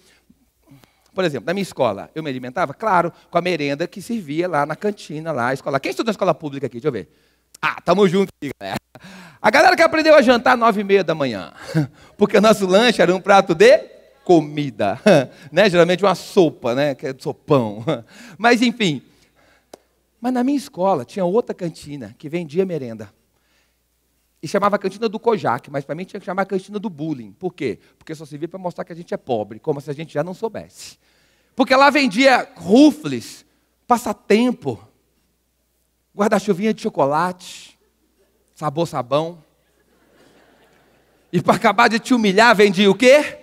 Por exemplo, na minha escola, eu me alimentava, claro, com a merenda que servia lá na cantina, lá, escola. Quem estuda na escola pública aqui? Deixa eu ver. Ah, tamo junto aqui, galera. A galera que aprendeu a jantar às 9h30 da manhã. Porque o nosso lanche era um prato de comida. Né? Geralmente uma sopa, né? Que é sopão. Mas, enfim. Mas na minha escola tinha outra cantina que vendia merenda. E chamava cantina do Kojak, mas para mim tinha que chamar cantina do bullying. Por quê? Porque só servia para mostrar que a gente é pobre, como se a gente já não soubesse. Porque lá vendia rufles, passatempo, guarda-chuvinha de chocolate, sabor sabão. E para acabar de te humilhar, vendia o quê?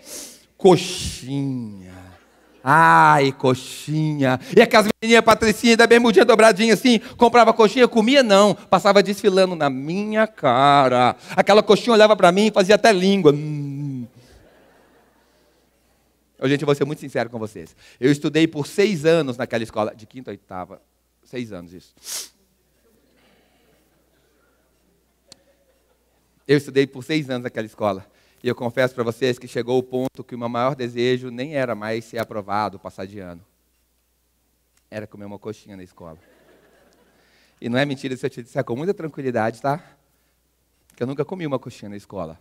Coxinha. Ai, coxinha. E aquelas menininhas patricinhas da bermudinha dobradinha assim, comprava coxinha, comia não, passava desfilando na minha cara. Aquela coxinha olhava para mim e fazia até língua. Gente, eu vou ser muito sincero com vocês. Eu estudei por 6 anos naquela escola, de 5ª a 8ª, 6 anos isso. Eu estudei por 6 anos naquela escola. E eu confesso para vocês que chegou o ponto que o meu maior desejo nem era mais ser aprovado, passar de ano. Era comer uma coxinha na escola. E não é mentira se eu te disser com muita tranquilidade, tá? Que eu nunca comi uma coxinha na escola.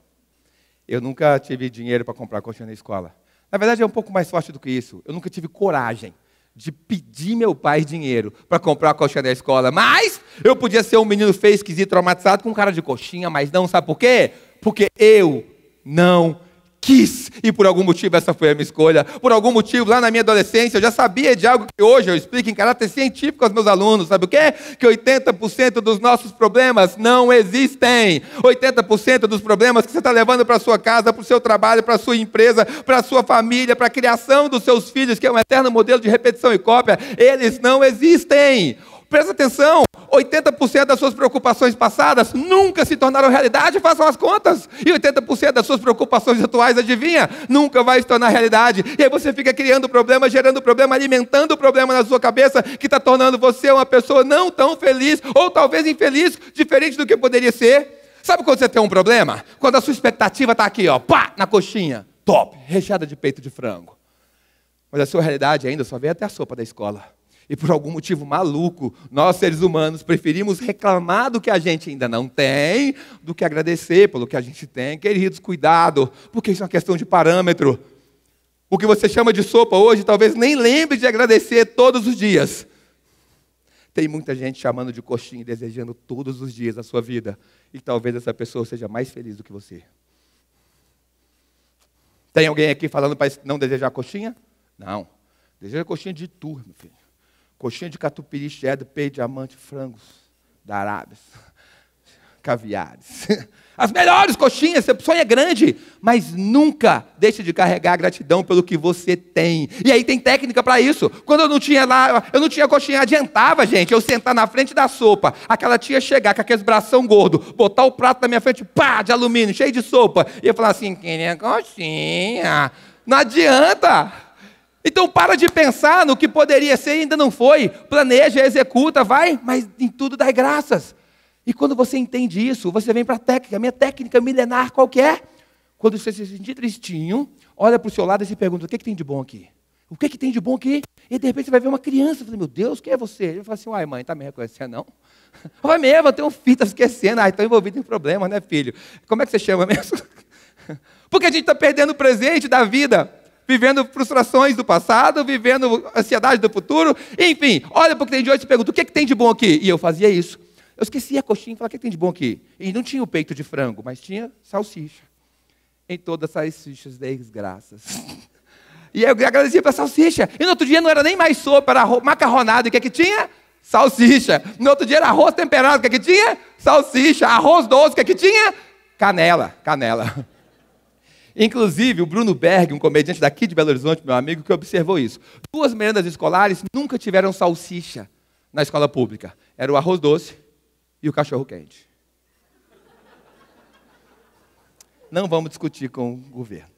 Eu nunca tive dinheiro para comprar coxinha na escola. Na verdade, é um pouco mais forte do que isso. Eu nunca tive coragem de pedir meu pai dinheiro para comprar a coxinha da escola. Mas eu podia ser um menino feio, esquisito, traumatizado, com cara de coxinha, mas não, sabe por quê? Porque eu não quis. E por algum motivo essa foi a minha escolha. Por algum motivo, lá na minha adolescência, eu já sabia de algo que hoje eu explico em caráter científico aos meus alunos. Sabe o quê? Que 80% dos nossos problemas não existem. 80% dos problemas que você está levando para a sua casa, para o seu trabalho, para a sua empresa, para a sua família, para a criação dos seus filhos, que é um eterno modelo de repetição e cópia, eles não existem. Presta atenção, 80% das suas preocupações passadas nunca se tornaram realidade, façam as contas. E 80% das suas preocupações atuais, adivinha? Nunca vai se tornar realidade. E aí você fica criando problema, gerando problema, alimentando problema na sua cabeça, que está tornando você uma pessoa não tão feliz, ou talvez infeliz, diferente do que poderia ser. Sabe quando você tem um problema? Quando a sua expectativa está aqui, ó, pá, na coxinha, top, recheada de peito de frango. Mas a sua realidade ainda só vem até a sopa da escola. E por algum motivo maluco, nós seres humanos preferimos reclamar do que a gente ainda não tem, do que agradecer pelo que a gente tem. Queridos, cuidado, porque isso é uma questão de parâmetro. O que você chama de sopa hoje, talvez nem lembre de agradecer todos os dias. Tem muita gente chamando de coxinha e desejando todos os dias da sua vida. E talvez essa pessoa seja mais feliz do que você. Tem alguém aqui falando para não desejar coxinha? Não. Deseja coxinha de tu, meu filho. Coxinha de catupiry, cheddar, peito, diamante, frangos da Arábia. caviares. As melhores coxinhas, você sonha grande, mas nunca deixe de carregar gratidão pelo que você tem. E aí tem técnica para isso. Quando eu não tinha coxinha, adiantava, gente, eu sentar na frente da sopa, aquela tia chegar com aqueles bração gordo, botar o prato na minha frente, pá, de alumínio, cheio de sopa, e eu falar assim, queria coxinha. Não adianta. Então para de pensar no que poderia ser e ainda não foi. Planeja, executa, vai, mas em tudo dai graças. E quando você entende isso, você vem para a técnica. A minha técnica milenar qual que é? Quando você se sentir tristinho, olha para o seu lado e se pergunta, o que tem de bom aqui? O que tem de bom aqui? E de repente você vai ver uma criança, fala, meu Deus, quem é você? Ele fala assim, uai mãe, está me reconhecendo não? Vai mesmo, eu tenho um filho, está esquecendo. Estou envolvido em problemas, né filho? Como é que você chama mesmo? Porque a gente está perdendo o presente da vida, vivendo frustrações do passado, vivendo ansiedade do futuro. Enfim, olha para o que tem de hoje e se pergunta, o que tem de bom aqui? E eu fazia isso. Eu esqueci a coxinha e falei, o que tem de bom aqui? E não tinha o peito de frango, mas tinha salsicha. Em todas as salsichas dei graças. E eu agradecia para a salsicha. E no outro dia não era nem mais sopa, era macarronada. E o que tinha? Salsicha. No outro dia era arroz temperado. O que tinha? Salsicha. Arroz doce. O que tinha? Canela. Inclusive, o Bruno Berg, um comediante daqui de Belo Horizonte, meu amigo, que observou isso. 2 merendas escolares nunca tiveram salsicha na escola pública. Era o arroz doce e o cachorro-quente. Não vamos discutir com o governo.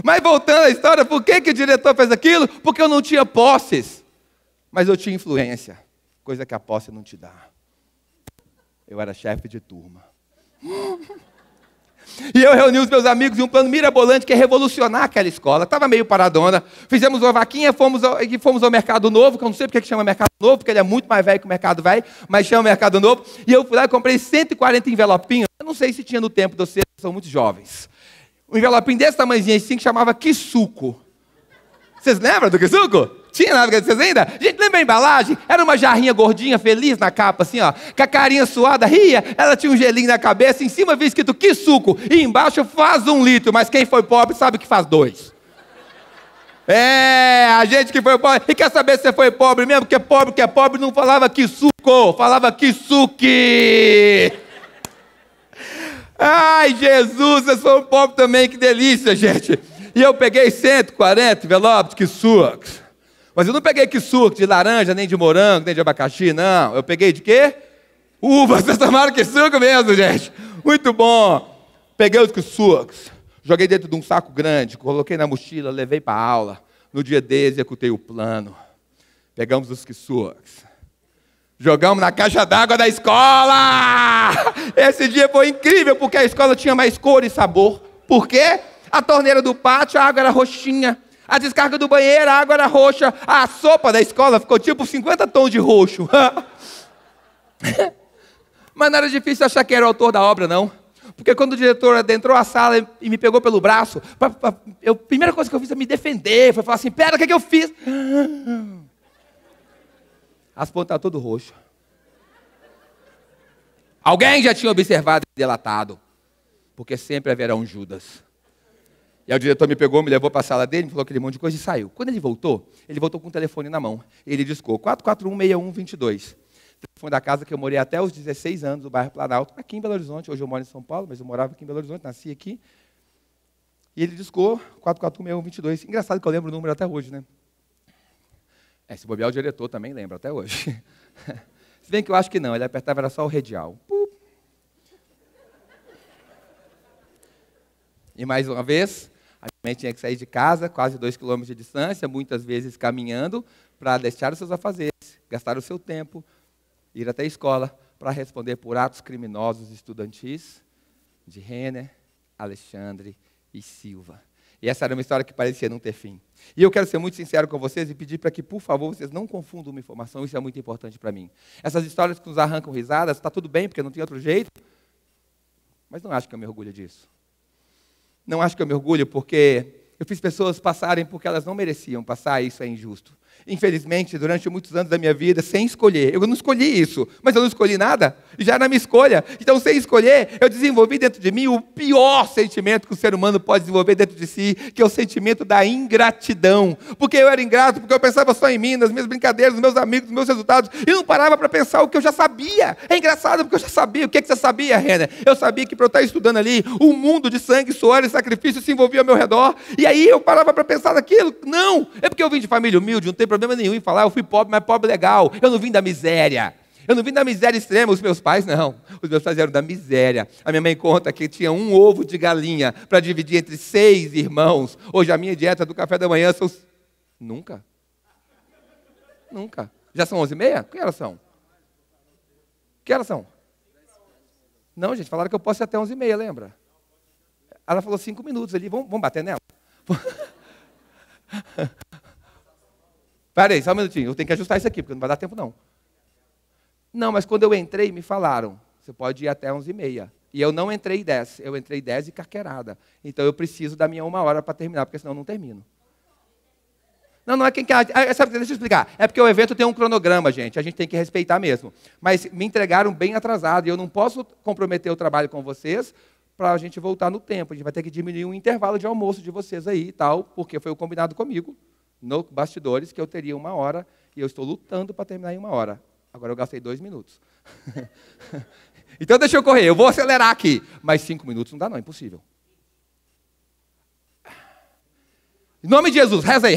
Mas voltando à história, por que o diretor fez aquilo? Porque eu não tinha posses, mas eu tinha influência, coisa que a posse não te dá. Eu era chefe de turma. E eu reuni os meus amigos em um plano mirabolante que é revolucionar aquela escola. Estava meio paradona. Fizemos uma vaquinha, fomos ao Mercado Novo, que eu não sei porque que chama Mercado Novo, porque ele é muito mais velho que o Mercado Velho, mas chama Mercado Novo. E eu fui lá e comprei 140 envelopinhos. Eu não sei se tinha no tempo de vocês, são muito jovens. Um envelopinho desse tamanhozinho assim, que chamava Kisuko. Vocês lembram do Kisuko? Tinha na época de vocês ainda? Gente, lembra a embalagem? Era uma jarrinha gordinha, feliz na capa, assim, ó, com a carinha suada, ria. Ela tinha um gelinho na cabeça, em cima havia escrito que suco. E embaixo faz 1 litro, mas quem foi pobre sabe que faz 2. A gente que foi pobre. E quer saber se você foi pobre mesmo? Porque que é pobre não falava que suco, falava que suque. Ai, Jesus, vocês foram pobres também, que delícia, gente. E eu peguei 140 envelopes, que sucos. Mas eu não peguei que suco de laranja, nem de morango, nem de abacaxi, não. Eu peguei de quê? Uva, vocês tomaram que suco mesmo, gente. Muito bom. Peguei os que sucos, joguei dentro de um saco grande, coloquei na mochila, levei para a aula. No dia D, executei o plano. Pegamos os que sucos, jogamos na caixa d'água da escola. Esse dia foi incrível, porque a escola tinha mais cor e sabor. Por quê? A torneira do pátio, a água era roxinha. A descarga do banheiro, a água era roxa. A sopa da escola ficou tipo 50 tons de roxo. Mas não era difícil achar quem era o autor da obra, não. Porque quando o diretor adentrou a sala e me pegou pelo braço, a primeira coisa que eu fiz é me defender. Foi falar assim, pera, o que eu fiz? As pontas estavam tudo roxo. Alguém já tinha observado e delatado. Porque sempre haverá um Judas. E aí o diretor me pegou, me levou para a sala dele, me falou aquele monte de coisa e saiu. Quando ele voltou com o telefone na mão. Ele discou 441-6122. Telefone da casa que eu morei até os 16 anos, no bairro Planalto, aqui em Belo Horizonte. Hoje eu moro em São Paulo, mas eu morava aqui em Belo Horizonte, nasci aqui. E ele discou 441-6122. Engraçado que eu lembro o número até hoje, né? Se bobear o diretor também lembra até hoje. Se bem que eu acho que não, ele apertava, era só o radial. E mais uma vez, a gente tinha que sair de casa, quase 2 quilômetros de distância, muitas vezes caminhando, para deixar os seus afazeres, gastar o seu tempo, ir até a escola, para responder por atos criminosos estudantis de Renner, Alexandre e Silva. E essa era uma história que parecia não ter fim. E eu quero ser muito sincero com vocês e pedir para que, por favor, vocês não confundam uma informação, isso é muito importante para mim. Essas histórias que nos arrancam risadas, está tudo bem, porque não tem outro jeito, mas não acho que eu me orgulho disso. Não acho que eu me orgulho porque Eu fiz pessoas passarem porque elas não mereciam passar, e isso é injusto. Infelizmente, durante muitos anos da minha vida, sem escolher. Eu não escolhi isso, mas eu não escolhi nada. Já era minha escolha. Então, sem escolher, eu desenvolvi dentro de mim o pior sentimento que o ser humano pode desenvolver dentro de si, que é o sentimento da ingratidão. Porque eu era ingrato, porque eu pensava só em mim, nas minhas brincadeiras, nos meus amigos, nos meus resultados, e não parava para pensar o que eu já sabia. É engraçado, porque eu já sabia. O que você sabia, Renner? Eu sabia que para eu estar estudando ali, um mundo de sangue, suor e sacrifício se envolvia ao meu redor, e aí eu parava para pensar naquilo. Não, é porque eu vim de família humilde, não tem problema nenhum em falar, eu fui pobre, mas pobre legal. Eu não vim da miséria. Eu não vim da miséria extrema, os meus pais não. Os meus pais eram da miséria. A minha mãe conta que tinha um ovo de galinha para dividir entre 6 irmãos. Hoje a minha dieta do café da manhã são... Nunca. Já são 11h30? Que horas são? Que horas são? Não, gente, falaram que eu posso ir até 11h30, lembra? Ela falou 5 minutos ali, vamos bater nela? Peraí, só um minutinho, eu tenho que ajustar isso aqui, porque não vai dar tempo não. Não, mas quando eu entrei, me falaram, você pode ir até 11h30. E eu não entrei 10, eu entrei 10 e carqueirada. Então eu preciso da minha 1 hora para terminar, porque senão eu não termino. Não é quem quer... Deixa eu explicar. É porque o evento tem um cronograma, gente, a gente tem que respeitar mesmo. Mas me entregaram bem atrasado, e eu não posso comprometer o trabalho com vocês para a gente voltar no tempo. A gente vai ter que diminuir um intervalo de almoço de vocês aí e tal, porque foi o combinado comigo, no bastidores, que eu teria 1 hora, e eu estou lutando para terminar em 1 hora. Agora eu gastei 2 minutos. Então deixa eu correr, eu vou acelerar aqui. Mas 5 minutos não dá não, é impossível. Em nome de Jesus, reza aí.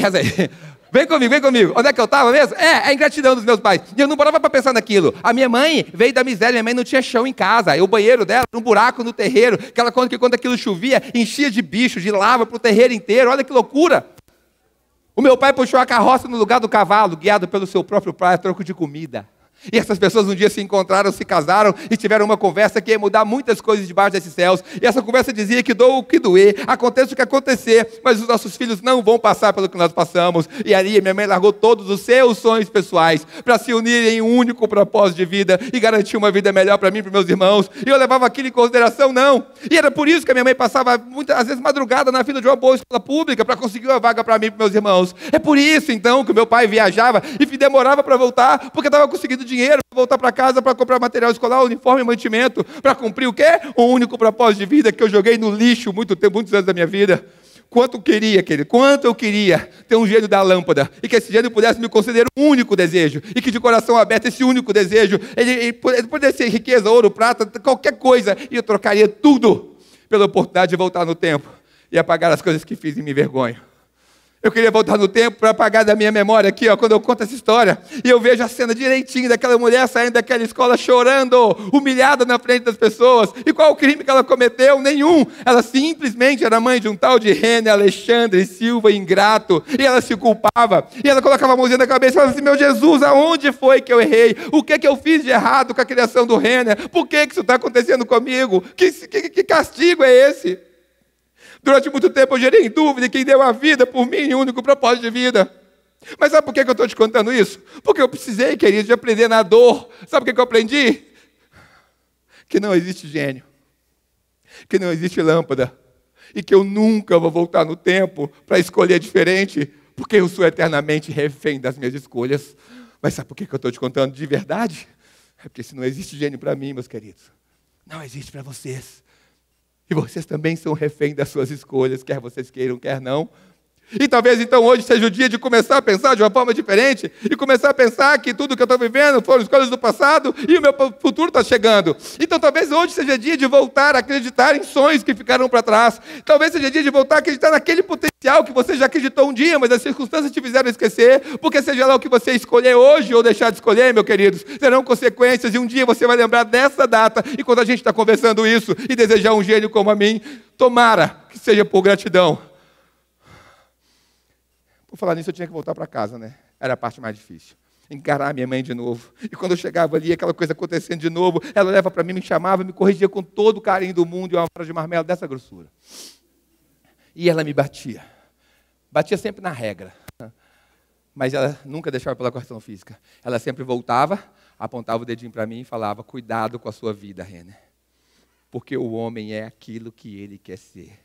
Vem comigo. Onde é que eu estava mesmo? É a ingratidão dos meus pais. E eu não parava para pensar naquilo. A minha mãe veio da miséria, minha mãe não tinha chão em casa. E o banheiro dela era um buraco no terreiro. Que ela conta que quando aquilo chovia, enchia de bicho, de lava para o terreiro inteiro. Olha que loucura. O meu pai puxou a carroça no lugar do cavalo, guiado pelo seu próprio pai a troco de comida. E essas pessoas um dia se encontraram, se casaram e tiveram uma conversa que ia mudar muitas coisas debaixo desses céus. E essa conversa dizia que doa o que doer, aconteça o que acontecer, mas os nossos filhos não vão passar pelo que nós passamos. E ali minha mãe largou todos os seus sonhos pessoais para se unirem em um único propósito de vida e garantir uma vida melhor para mim e para meus irmãos. E eu levava aquilo em consideração, não. E era por isso que a minha mãe passava muitas às vezes madrugada na fila de uma boa escola pública para conseguir uma vaga para mim e para meus irmãos. É por isso então que o meu pai viajava e demorava para voltar, porque estava conseguindo dinheiro para voltar para casa para comprar material escolar, uniforme e mantimento, para cumprir o quê? Um único propósito de vida que eu joguei no lixo muitos anos da minha vida. Quanto eu queria, querido, quanto eu queria ter um gênio da lâmpada, e que esse gênio pudesse me conceder um único desejo, e que de coração aberto esse único desejo, ele pudesse ser riqueza, ouro, prata, qualquer coisa, e eu trocaria tudo pela oportunidade de voltar no tempo e apagar as coisas que fiz e me vergonho. Eu queria voltar no tempo para apagar da minha memória aqui, ó, quando eu conto essa história, e eu vejo a cena direitinho daquela mulher saindo daquela escola chorando, humilhada na frente das pessoas. E qual o crime que ela cometeu? Nenhum. Ela simplesmente era mãe de um tal de Renner Alexandre Silva ingrato, e ela se culpava, e ela colocava a mãozinha na cabeça e falava assim: meu Jesus, aonde foi que eu errei? O que eu fiz de errado com a criação do Renner? Por que isso está acontecendo comigo? Que castigo é esse? Durante muito tempo eu gerei em dúvida quem deu a vida por mim em um único propósito de vida. Mas sabe por que eu estou te contando isso? Porque eu precisei, querido, de aprender na dor. Sabe o que eu aprendi? Que não existe gênio. Que não existe lâmpada. E que eu nunca vou voltar no tempo para escolher diferente, porque eu sou eternamente refém das minhas escolhas. Mas sabe por que eu estou te contando de verdade? É porque se não existe gênio para mim, meus queridos, não existe para vocês. E vocês também são refém das suas escolhas, quer vocês queiram, quer não. E talvez então hoje seja o dia de começar a pensar de uma forma diferente, e começar a pensar que tudo que eu estou vivendo foram escolhas do passado, e o meu futuro está chegando. Então talvez hoje seja dia de voltar a acreditar em sonhos que ficaram para trás. Talvez seja dia de voltar a acreditar naquele potencial que você já acreditou um dia, mas as circunstâncias te fizeram esquecer, porque seja lá o que você escolher hoje ou deixar de escolher, meus queridos, serão consequências, e um dia você vai lembrar dessa data, e quando a gente está conversando isso, e desejar um gênio como a mim, tomara que seja por gratidão. Por falar nisso, eu tinha que voltar para casa, né? Era a parte mais difícil. Encarar minha mãe de novo. E quando eu chegava ali, aquela coisa acontecendo de novo, ela olhava para mim, me chamava, me corrigia com todo o carinho do mundo e uma vara de marmelo dessa grossura. E ela me batia. Batia sempre na regra. Mas ela nunca deixava pela correção física. Ela sempre voltava, apontava o dedinho para mim e falava: cuidado com a sua vida, Renner. Porque o homem é aquilo que ele quer ser.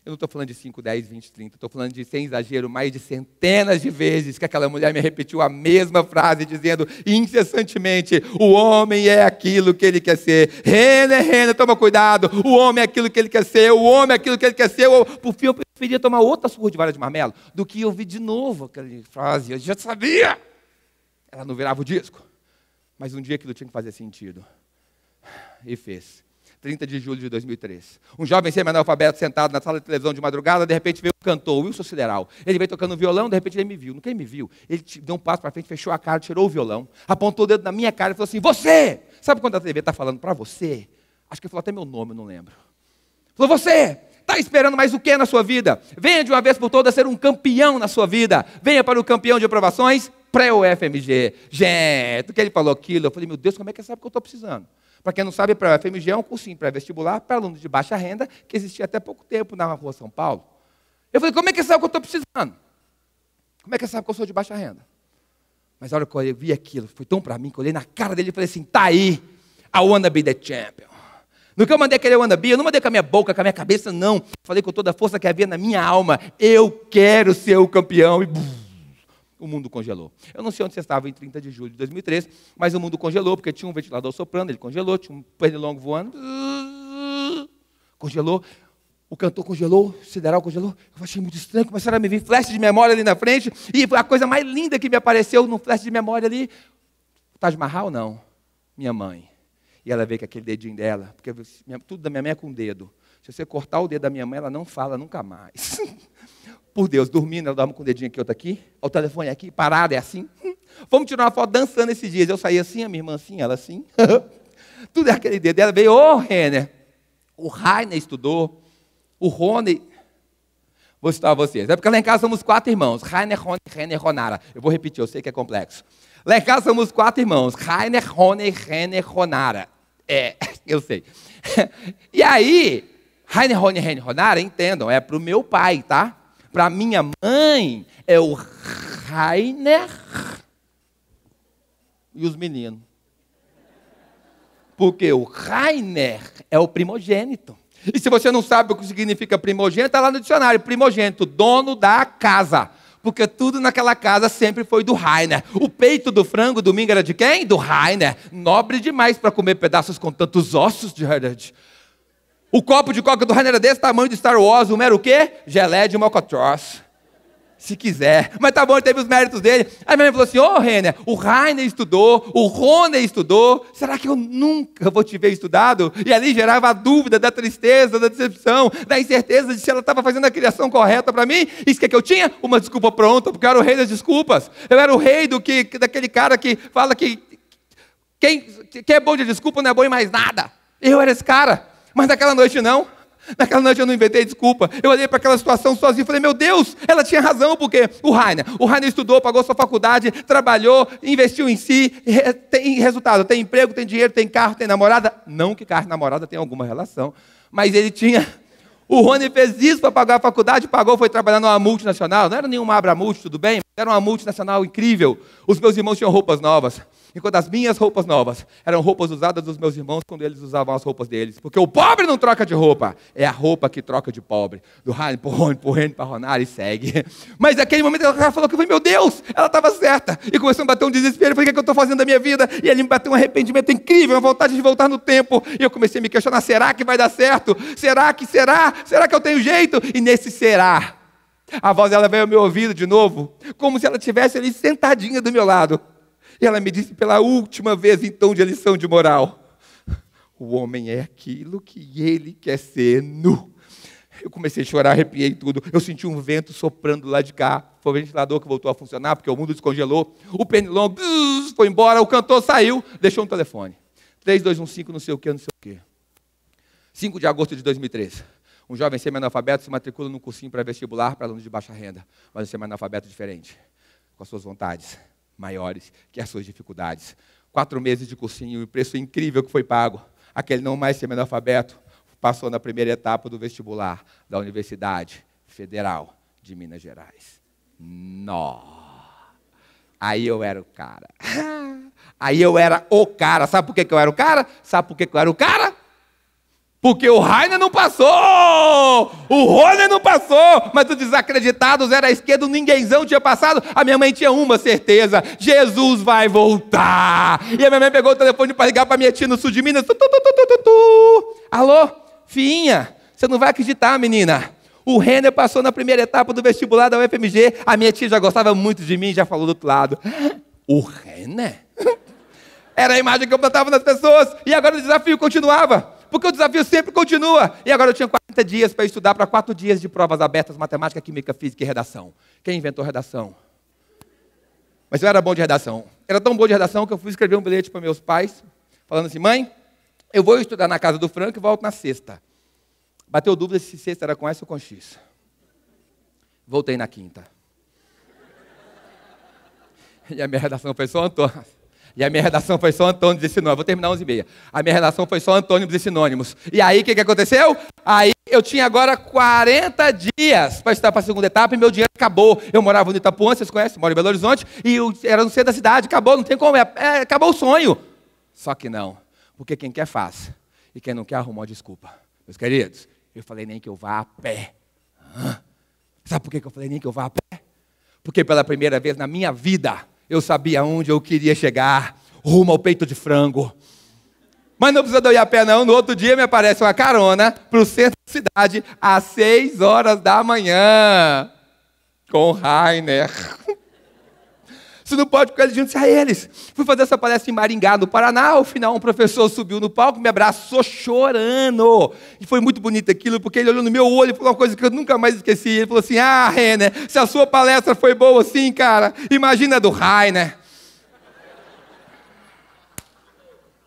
Eu não estou falando de 5, 10, 20, 30. Estou falando de, sem exagero, mais de centenas de vezes que aquela mulher me repetiu a mesma frase, dizendo incessantemente, o homem é aquilo que ele quer ser. Rena, toma cuidado. O homem é aquilo que ele quer ser. O homem é aquilo que ele quer ser. Por fim, eu preferia tomar outra surra de vara de marmelo do que ouvir de novo aquela frase. Eu já sabia. Ela não virava o disco. Mas um dia aquilo tinha que fazer sentido. E fez. 30 de julho de 2003. Um jovem semi-analfabeto sentado na sala de televisão de madrugada, de repente veio um cantor, Wilson Sideral. Ele veio tocando violão, de repente ele me viu. No que ele me viu, ele deu um passo para frente, fechou a cara, tirou o violão, apontou o dedo na minha cara e falou assim, você! Sabe quando a TV está falando para você? Acho que ele falou até meu nome, eu não lembro. Falou, você! Está esperando mais o que na sua vida? Venha de uma vez por todas ser um campeão na sua vida. Venha para o campeão de aprovações pré-UFMG. Gente, o que ele falou aquilo? Eu falei, meu Deus, como é que ele sabe que eu estou precisando? Para quem não sabe, para a FMG é um cursinho pré-vestibular para alunos de baixa renda, que existia até pouco tempo na rua São Paulo. Eu falei, como é que sabe que eu estou precisando? Como é que sabe que eu sou de baixa renda? Mas a hora que eu vi aquilo, foi tão para mim, que eu olhei na cara dele e falei assim, tá aí, I wanna be the champion. No que eu mandei aquele wanna be, eu não mandei com a minha boca, com a minha cabeça, não. Falei com toda a força que havia na minha alma, eu quero ser o campeão. E o mundo congelou. Eu não sei onde você estava em 30 de julho de 2003, mas o mundo congelou, porque tinha um ventilador soprando, ele congelou, tinha um pernilongo voando, congelou, o cantor congelou, o Sideral congelou, eu achei muito estranho, começaram a me vir flash de memória ali na frente, e a coisa mais linda que me apareceu no flash de memória ali, Taj Mahal não, minha mãe. E ela veio com aquele dedinho dela, porque tudo da minha mãe é com o dedo. Se você cortar o dedo da minha mãe, ela não fala nunca mais. Por Deus, dormindo, ela dorme com o dedinho aqui, outro aqui, o telefone aqui, parado, é assim. Vamos tirar uma foto dançando esses dias. Eu saí assim, a minha irmã assim, ela assim. Tudo é aquele dedo. Ela veio, Renner, o Rainer estudou, o Rony, vou citar vocês. É porque lá em casa somos 4 irmãos, Rainer, Rony, Renner, Ronara. Eu vou repetir, eu sei que é complexo. Lá em casa somos 4 irmãos, Rainer, Rony, Renner, Ronara. É, eu sei. E aí, Rainer, Rony, Renner, Ronara, entendam, é para o meu pai, tá? Para minha mãe, é o Rainer e os meninos. Porque o Rainer é o primogênito. E se você não sabe o que significa primogênito, está lá no dicionário. Primogênito, dono da casa. Porque tudo naquela casa sempre foi do Rainer. O peito do frango domingo era de quem? Do Rainer. Nobre demais para comer pedaços com tantos ossos de verdade. O copo de coca do Rainer era desse tamanho de Star Wars. O era o quê? Gelé de mocotós. Se quiser. Mas tá bom, ele teve os méritos dele. Aí minha mãe falou assim, Renner, o Rainer estudou, o Rony estudou. Será que eu nunca vou te ver estudado? E ali gerava a dúvida da tristeza, da decepção, da incerteza de se ela estava fazendo a criação correta para mim. Isso que eu tinha? Uma desculpa pronta, porque eu era o rei das desculpas. Eu era o rei daquele cara que fala que quem é bom de desculpa não é bom em mais nada. Eu era esse cara. Mas naquela noite não. Naquela noite eu não inventei desculpa. Eu olhei para aquela situação sozinho e falei, meu Deus, ela tinha razão, porque o Rainer estudou, pagou sua faculdade, trabalhou, investiu em si, tem resultado, tem emprego, tem dinheiro, tem carro, tem namorada. Não que carro e namorada tenham alguma relação, mas ele tinha. O Rony fez isso para pagar a faculdade, pagou, foi trabalhar numa multinacional. Não era nenhuma Abramulti, tudo bem? Era uma multinacional incrível. Os meus irmãos tinham roupas novas. Enquanto as minhas roupas novas eram roupas usadas dos meus irmãos quando eles usavam as roupas deles. Porque o pobre não troca de roupa. É a roupa que troca de pobre. Do Rainer para o Rony, para o Renner, para a Ronara e segue. Mas naquele momento ela falou que foi, meu Deus, ela estava certa. E começou a bater um desespero. Eu falei, o que eu estou fazendo da minha vida? E ele me bateu um arrependimento incrível, uma vontade de voltar no tempo. E eu comecei a me questionar, será que vai dar certo? Será que eu tenho jeito? E nesse será, a voz dela veio ao meu ouvido de novo, como se ela estivesse ali sentadinha do meu lado. E ela me disse pela última vez em tom de lição de moral, o homem é aquilo que ele quer ser nu. Eu comecei a chorar, arrepiei tudo. Eu senti um vento soprando lá de cá. Foi o ventilador que voltou a funcionar, porque o mundo descongelou. O pernilongo foi embora, o cantor saiu, deixou um telefone. 3215 não sei o quê, não sei o quê. 5 de agosto de 2003. Um jovem semi-analfabeto se matricula num cursinho pré-vestibular para alunos de baixa renda. Mas um semi-analfabeto diferente, com as suas vontades maiores que as suas dificuldades. 4 meses de cursinho e o preço incrível que foi pago. Aquele não mais semi-analfabeto passou na primeira etapa do vestibular da Universidade Federal de Minas Gerais. Nó! Aí eu era o cara. Aí eu era o cara. Sabe por que eu era o cara? Sabe por que eu era o cara? Porque o Rainer não passou, o Rony não passou, mas os desacreditados era à esquerda, o ninguémzão tinha passado. A minha mãe tinha uma certeza: Jesus vai voltar. E a minha mãe pegou o telefone para ligar para minha tia no sul de Minas. Alô, filhinha, você não vai acreditar, menina. O Renner passou na primeira etapa do vestibular da UFMG. A minha tia já gostava muito de mim, já falou do outro lado. O Renner? Era a imagem que eu plantava nas pessoas. E agora o desafio continuava. Porque o desafio sempre continua. E agora eu tinha 40 dias para estudar para 4 dias de provas abertas, matemática, química, física e redação. Quem inventou redação? Mas eu era bom de redação. Era tão bom de redação que eu fui escrever um bilhete para meus pais, falando assim: mãe, eu vou estudar na casa do Franco e volto na sexta. Bateu dúvida se sexta era com S ou com X. Voltei na quinta. E a minha redação foi só Antônio. De sinônimos. Vou terminar 11h30. A minha redação foi só antônimos e sinônimos. E aí, o que aconteceu? Aí, eu tinha agora 40 dias para estudar para a segunda etapa e meu dinheiro acabou. Eu morava no Itapuã, vocês conhecem? Moro em Belo Horizonte. E era no centro da cidade. Acabou, não tem como. Acabou o sonho. Só que não. Porque quem quer faz. E quem não quer arruma uma desculpa. Meus queridos, eu falei nem que eu vá a pé. Sabe por que eu falei nem que eu vá a pé? Porque pela primeira vez na minha vida, eu sabia onde eu queria chegar, rumo ao peito de frango. Mas não precisa de eu ir a pé não, no outro dia me aparece uma carona para o centro da cidade, às 6 horas da manhã, com o Rainer. Você não pode ficar junto a eles. Fui fazer essa palestra em Maringá, no Paraná. Ao final, um professor subiu no palco, me abraçou chorando. E foi muito bonito aquilo, porque ele olhou no meu olho e falou uma coisa que eu nunca mais esqueci. Ele falou assim: ah, Renner, se a sua palestra foi boa assim, cara, imagina a do Rainer.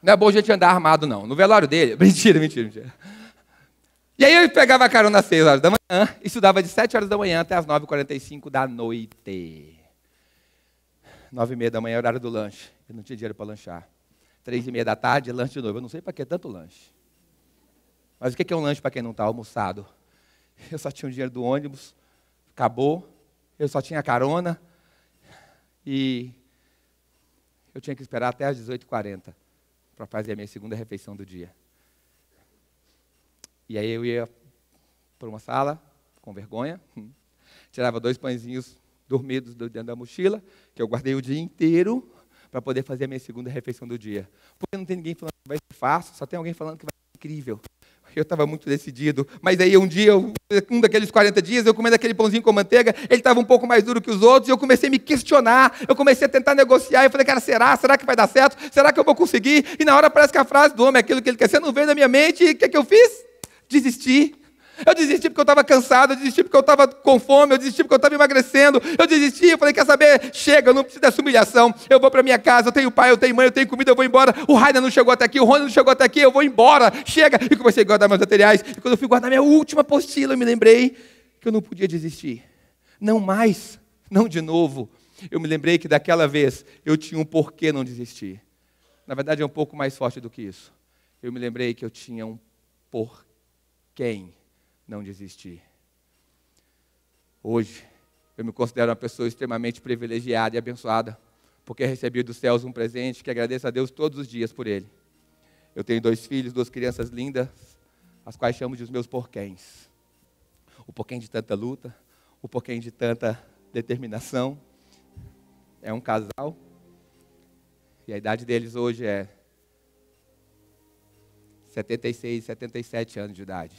Não é bom a gente andar armado, não. No velório dele, mentira. E aí eu pegava a carona às 6 horas da manhã, e estudava de 7 horas da manhã até as 9h45 da noite. 9h30 da manhã, horário do lanche. Eu não tinha dinheiro para lanchar. 3h30 da tarde, lanche de novo. Eu não sei para que tanto lanche. Mas o que é um lanche para quem não está almoçado? Eu só tinha o dinheiro do ônibus, acabou. Eu só tinha carona. E eu tinha que esperar até às 18h40 para fazer a minha segunda refeição do dia. E aí eu ia para uma sala, com vergonha, tirava 2 pãezinhos dormidos dentro da mochila, que eu guardei o dia inteiro para poder fazer a minha segunda refeição do dia. Porque não tem ninguém falando que vai ser fácil, só tem alguém falando que vai ser incrível. Eu estava muito decidido, mas aí um dia, um daqueles 40 dias, eu comendo aquele pãozinho com manteiga, ele estava um pouco mais duro que os outros, e eu comecei a me questionar, eu comecei a tentar negociar, eu falei: cara, será que vai dar certo? Será que eu vou conseguir? E na hora parece que a frase do homem, aquilo que ele quer ser, não veio da minha mente, e o que eu fiz? Desisti. Eu desisti porque eu estava cansado, eu desisti porque eu estava com fome, eu desisti porque eu estava emagrecendo, eu desisti, eu falei: quer saber? Chega, eu não preciso dessa humilhação, eu vou para minha casa, eu tenho pai, eu tenho mãe, eu tenho comida, eu vou embora. O Rainer não chegou até aqui, o Rony não chegou até aqui, eu vou embora, chega. E comecei a guardar meus materiais, e quando eu fui guardar minha última apostila, eu me lembrei que eu não podia desistir. Não mais, não de novo. Eu me lembrei que daquela vez eu tinha um porquê não desistir. Na verdade é um pouco mais forte do que isso. Eu me lembrei que eu tinha um porquê não desistir. Hoje, eu me considero uma pessoa extremamente privilegiada e abençoada, porque recebi dos céus um presente que agradeço a Deus todos os dias por ele. Eu tenho 2 filhos, 2 crianças lindas, as quais chamo de os meus porquês. O porquê de tanta luta, o porquê de tanta determinação. É um casal, e a idade deles hoje é 76, 77 anos de idade.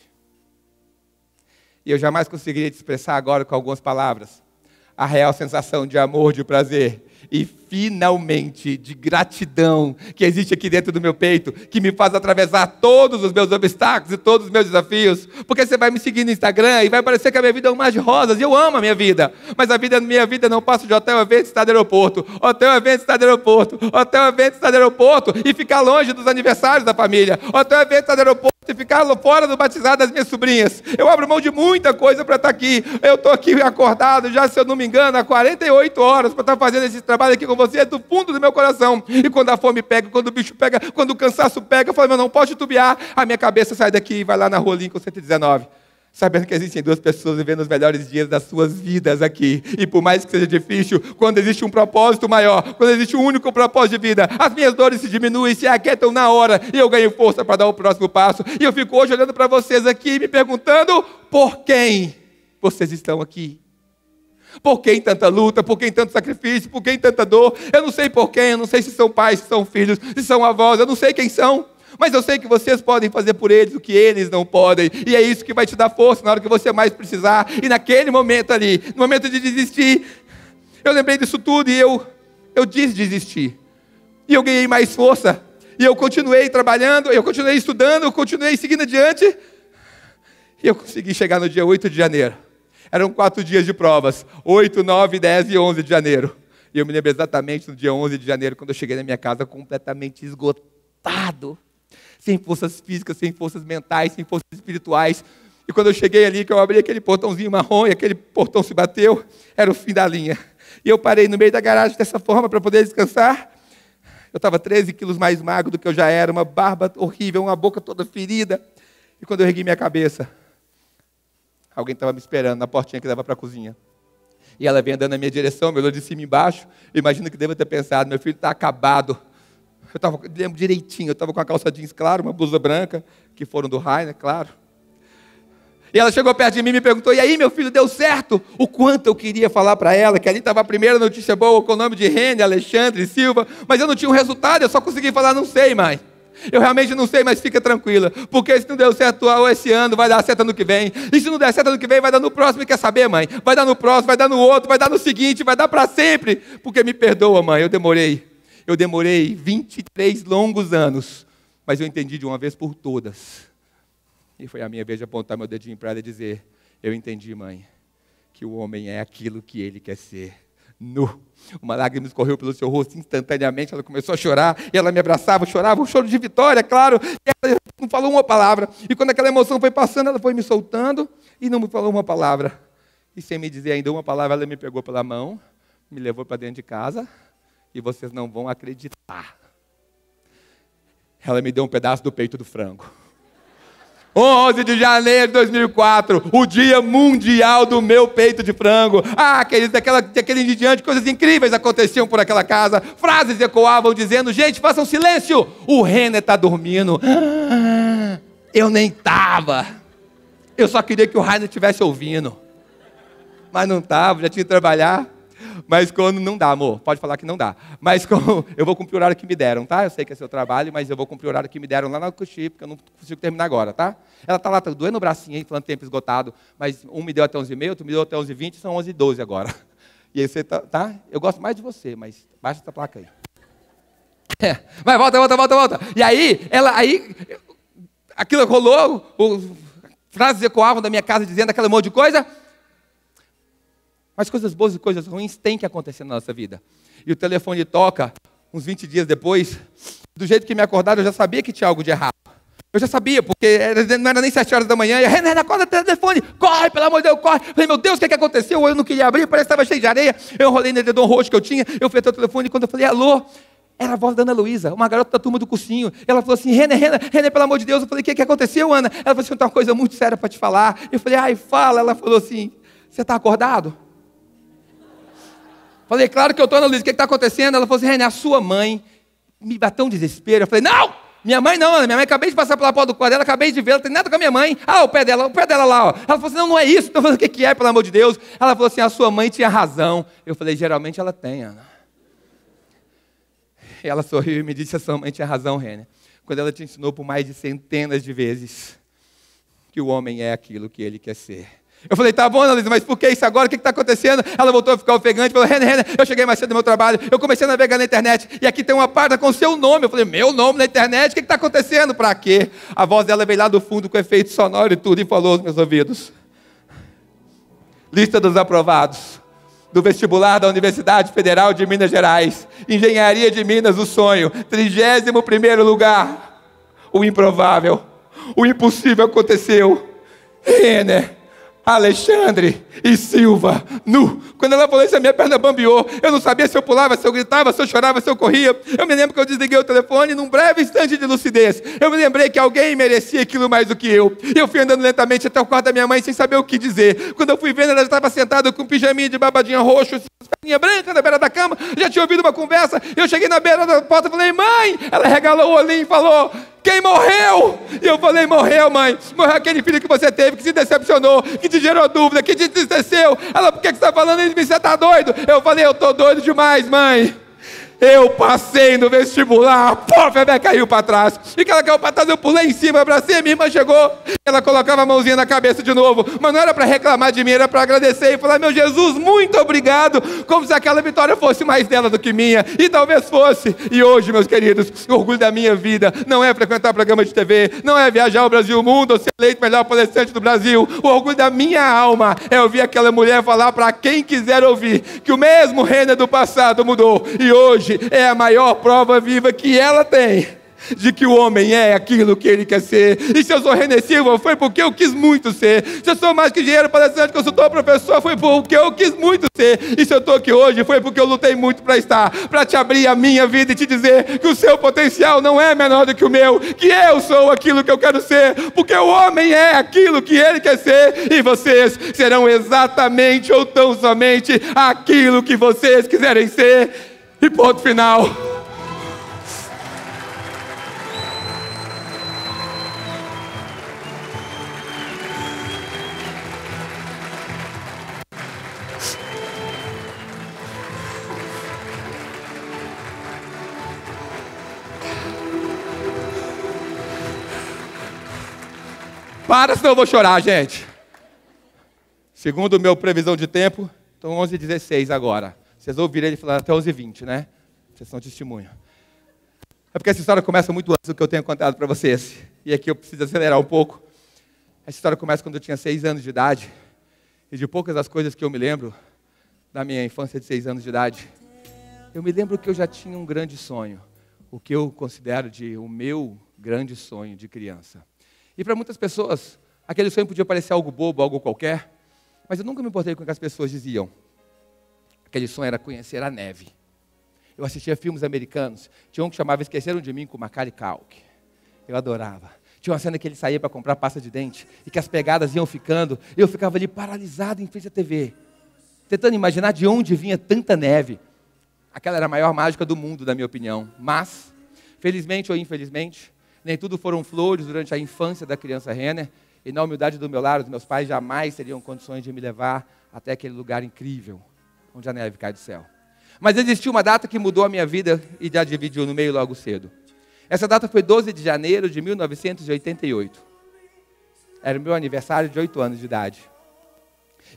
E eu jamais conseguiria te expressar agora com algumas palavras a real sensação de amor, de prazer e finalmente de gratidão que existe aqui dentro do meu peito, que me faz atravessar todos os meus obstáculos e todos os meus desafios. Porque você vai me seguir no Instagram e vai parecer que a minha vida é um mar de rosas, e eu amo a minha vida, mas minha vida não passa de hotel, evento, estado, aeroporto, hotel, evento, estado, aeroporto, hotel, evento, estado, aeroporto, e ficar longe dos aniversários da família, hotel, evento, estado, aeroporto, e ficar fora do batizado das minhas sobrinhas. Eu abro mão de muita coisa para estar aqui. Eu estou aqui acordado já, se eu não me engano, há 48 horas para estar fazendo esse trabalho aqui com você, do fundo do meu coração. E quando a fome pega, quando o bicho pega, quando o cansaço pega, eu falo: eu não posso titubear, a minha cabeça sai daqui e vai lá na rua Lincoln 119. sabendo que existem duas pessoas vivendo os melhores dias das suas vidas aqui. E por mais que seja difícil, quando existe um propósito maior, quando existe um único propósito de vida, as minhas dores se diminuem, se aquietam na hora, e eu ganho força para dar o próximo passo. E eu fico hoje olhando para vocês aqui, me perguntando, por quem vocês estão aqui? Por quem tanta luta, por quem tanto sacrifício, por quem tanta dor? Eu não sei por quem, eu não sei se são pais, se são filhos, se são avós, eu não sei quem são. Mas eu sei que vocês podem fazer por eles o que eles não podem. E é isso que vai te dar força na hora que você mais precisar. E naquele momento ali, no momento de desistir, eu lembrei disso tudo e eu disse desistir. E eu ganhei mais força. E eu continuei trabalhando, eu continuei estudando, eu continuei seguindo adiante. E eu consegui chegar no dia 8 de janeiro. Eram 4 dias de provas. 8, 9, 10 e 11 de janeiro. E eu me lembro exatamente no dia 11 de janeiro, quando eu cheguei na minha casa completamente esgotado. Sem forças físicas, sem forças mentais, sem forças espirituais. E quando eu cheguei ali, que eu abri aquele portãozinho marrom e aquele portão se bateu, era o fim da linha. E eu parei no meio da garagem dessa forma para poder descansar. Eu estava 13 quilos mais magro do que eu já era, uma barba horrível, uma boca toda ferida. E quando eu ergui minha cabeça, alguém estava me esperando na portinha que dava para a cozinha. E ela veio andando na minha direção, me olhou de cima e embaixo. Imagino que deva ter pensado, meu filho está acabado. Lembro direitinho, eu estava com a calça jeans, claro, uma blusa branca, que foram do Rainer, claro. E ela chegou perto de mim e me perguntou, e aí, meu filho, deu certo? O quanto eu queria falar para ela, que ali estava a primeira notícia boa, com o nome de Rene, Alexandre, Silva, mas eu não tinha um resultado, eu só consegui falar, não sei, mãe. Eu realmente não sei, mas fica tranquila, porque se não deu certo esse ano, vai dar certo ano que vem, e se não der certo ano que vem, vai dar no próximo, e quer saber, mãe? Vai dar no próximo, vai dar no outro, vai dar no seguinte, vai dar para sempre, porque me perdoa, mãe, eu demorei 23 longos anos, mas eu entendi de uma vez por todas. E foi a minha vez de apontar meu dedinho para ela e dizer, eu entendi, mãe, que o homem é aquilo que ele quer ser. Nu. Uma lágrima escorreu pelo seu rosto instantaneamente, ela começou a chorar, e ela me abraçava, chorava, um choro de vitória, claro, e ela não falou uma palavra. E quando aquela emoção foi passando, ela foi me soltando, e não me falou uma palavra. E sem me dizer ainda uma palavra, ela me pegou pela mão, me levou para dentro de casa, e vocês não vão acreditar. Ela me deu um pedaço do peito do frango. 11 de janeiro de 2004, o dia mundial do meu peito de frango. Queridos, daquele em diante, coisas incríveis aconteciam por aquela casa. Frases ecoavam dizendo, gente, façam silêncio, o Renner está dormindo. Eu nem estava. Eu só queria que o Rainer estivesse ouvindo. Mas não estava, já tinha que trabalhar. Mas quando não dá, amor, pode falar que não dá. Mas quando eu vou cumprir o horário que me deram, tá? Eu sei que é seu trabalho, mas eu vou cumprir o horário que me deram lá na Cuxi, porque eu não consigo terminar agora, tá? Ela tá lá, tá doendo o bracinho aí, falando tempo esgotado, mas um me deu até 11h30, outro me deu até 11h20, são 11h12 agora. E aí você tá? Eu gosto mais de você, mas baixa essa placa aí. Mas volta. E aí, aquilo rolou, frases ecoavam da minha casa dizendo aquele monte de coisa. Mas coisas boas e coisas ruins têm que acontecer na nossa vida. E o telefone toca, uns 20 dias depois, do jeito que me acordaram, eu já sabia que tinha algo de errado. Eu já sabia, porque não era nem 7 horas da manhã, e a Renan, acorda o telefone, corre, pelo amor de Deus, corre. Falei, meu Deus, o que aconteceu? Eu não queria abrir, parece que estava cheio de areia. Eu enrolei no edredom roxo que eu tinha, eu fui até o telefone, e quando eu falei, alô, era a voz da Ana Luísa, uma garota da turma do cursinho. Ela falou assim, Renan, pelo amor de Deus. Eu falei, o que aconteceu, Ana? Ela falou assim, eu tenho uma coisa muito séria para te falar. Eu falei, fala. Ela falou assim, você está acordado? Falei, claro que eu estou, Ana Luísa, o que está acontecendo? Ela falou assim, René, a sua mãe me bateu um desespero. Eu falei, não, minha mãe não, Ana, minha mãe acabei de passar pela porta do quarto dela, acabei de ver, ela tem nada com a minha mãe. O pé dela lá, ó. Ela falou assim, não é isso. Então eu falei, o que é, pelo amor de Deus? Ela falou assim, a sua mãe tinha razão. Eu falei, geralmente ela tem, Ana. E ela sorriu e me disse, a sua mãe tinha razão, René, quando ela te ensinou por mais de centenas de vezes que o homem é aquilo que ele quer ser. Eu falei, tá bom, Ana Luísa, mas por que isso agora? O que está acontecendo? Ela voltou a ficar ofegante, falou, Renan, eu cheguei mais cedo no meu trabalho, eu comecei a navegar na internet, e aqui tem uma página com o seu nome. Eu falei, meu nome na internet? O que está acontecendo? Para quê? A voz dela veio lá do fundo com efeito sonoro e tudo, e falou aos meus ouvidos. Lista dos aprovados do vestibular da Universidade Federal de Minas Gerais, Engenharia de Minas, o sonho, 31º lugar. O improvável, o impossível aconteceu. Renner, Alexandre e Silva, nu. Quando ela falou isso, a minha perna bambeou. Eu não sabia se eu pulava, se eu gritava, se eu chorava, se eu corria. Eu me lembro que eu desliguei o telefone num breve instante de lucidez. Eu me lembrei que alguém merecia aquilo mais do que eu. Eu fui andando lentamente até o quarto da minha mãe sem saber o que dizer. Quando eu fui vendo, ela estava sentada com um pijaminha de babadinha roxo, perninha branca na beira da cama. Já tinha ouvido uma conversa. Eu cheguei na beira da porta e falei, mãe! Ela regalou o olhinho e falou, quem morreu? E eu falei, morreu, mãe. Morreu aquele filho que você teve, que se decepcionou, que te gerou dúvida, que te entristeceu. Ela, por que você está falando isso? Você está doido? Eu falei, eu estou doido demais, mãe. Eu passei no vestibular, a Febé caiu para trás. E que ela caiu para trás, eu pulei em cima, abracei, minha irmã chegou. Ela colocava a mãozinha na cabeça de novo. Mas não era para reclamar de mim, era para agradecer e falar, meu Jesus, muito obrigado. Como se aquela vitória fosse mais dela do que minha. E talvez fosse. E hoje, meus queridos, o orgulho da minha vida não é frequentar programa de TV, não é viajar ao Brasil, o mundo, ou ser eleito melhor palestrante do Brasil. O orgulho da minha alma é ouvir aquela mulher falar para quem quiser ouvir, que o mesmo reino do passado mudou. E hoje é a maior prova viva que ela tem de que o homem é aquilo que ele quer ser. E se eu sou René Silva, foi porque eu quis muito ser. Se eu sou mais que engenheiro, palestrante, consultor, professor, foi porque eu quis muito ser. E se eu estou aqui hoje, foi porque eu lutei muito para estar, para te abrir a minha vida e te dizer que o seu potencial não é menor do que o meu, que eu sou aquilo que eu quero ser, porque o homem é aquilo que ele quer ser, e vocês serão exatamente ou tão somente aquilo que vocês quiserem ser. E ponto final. Para, senão eu vou chorar, gente. Segundo o meu previsão de tempo, estão 11h16 agora. Vocês ouviram ele falar até 11h20, né? Vocês são testemunho. É porque essa história começa muito antes do que eu tenho contado para vocês. E aqui eu preciso acelerar um pouco. Essa história começa quando eu tinha 6 anos de idade. E de poucas das coisas que eu me lembro da minha infância de 6 anos de idade, eu me lembro que eu já tinha um grande sonho. O que eu considero de o meu grande sonho de criança. E para muitas pessoas, aquele sonho podia parecer algo bobo, algo qualquer. Mas eu nunca me importei com o que as pessoas diziam. Aquele sonho era conhecer a neve. Eu assistia filmes americanos. Tinha um que chamava Esqueceram de Mim, com Macaulay Culkin. Eu adorava. Tinha uma cena que ele saía para comprar pasta de dente e que as pegadas iam ficando. E eu ficava ali paralisado em frente à TV, tentando imaginar de onde vinha tanta neve. Aquela era a maior mágica do mundo, na minha opinião. Mas, felizmente ou infelizmente, nem tudo foram flores durante a infância da criança Renner. E na humildade do meu lar, os meus pais jamais teriam condições de me levar até aquele lugar incrível, onde a neve cai do céu. Mas existiu uma data que mudou a minha vida e já dividiu no meio logo cedo. Essa data foi 12 de janeiro de 1988. Era o meu aniversário de 8 anos de idade.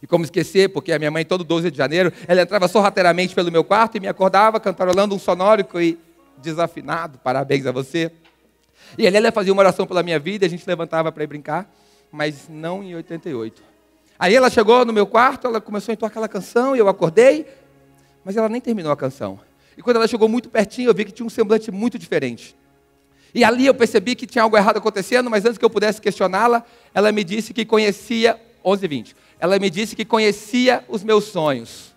E como esquecer, porque a minha mãe, todo 12 de janeiro, ela entrava sorrateiramente pelo meu quarto e me acordava cantarolando um sonórico e desafinado, parabéns a você. E ali ela fazia uma oração pela minha vida, a gente levantava para ir brincar, mas não em 88. Aí ela chegou no meu quarto, ela começou a entoar aquela canção, e eu acordei, mas ela nem terminou a canção. E quando ela chegou muito pertinho, eu vi que tinha um semblante muito diferente. E ali eu percebi que tinha algo errado acontecendo, mas antes que eu pudesse questioná-la, ela me disse que conhecia, 11h20, ela me disse que conhecia os meus sonhos.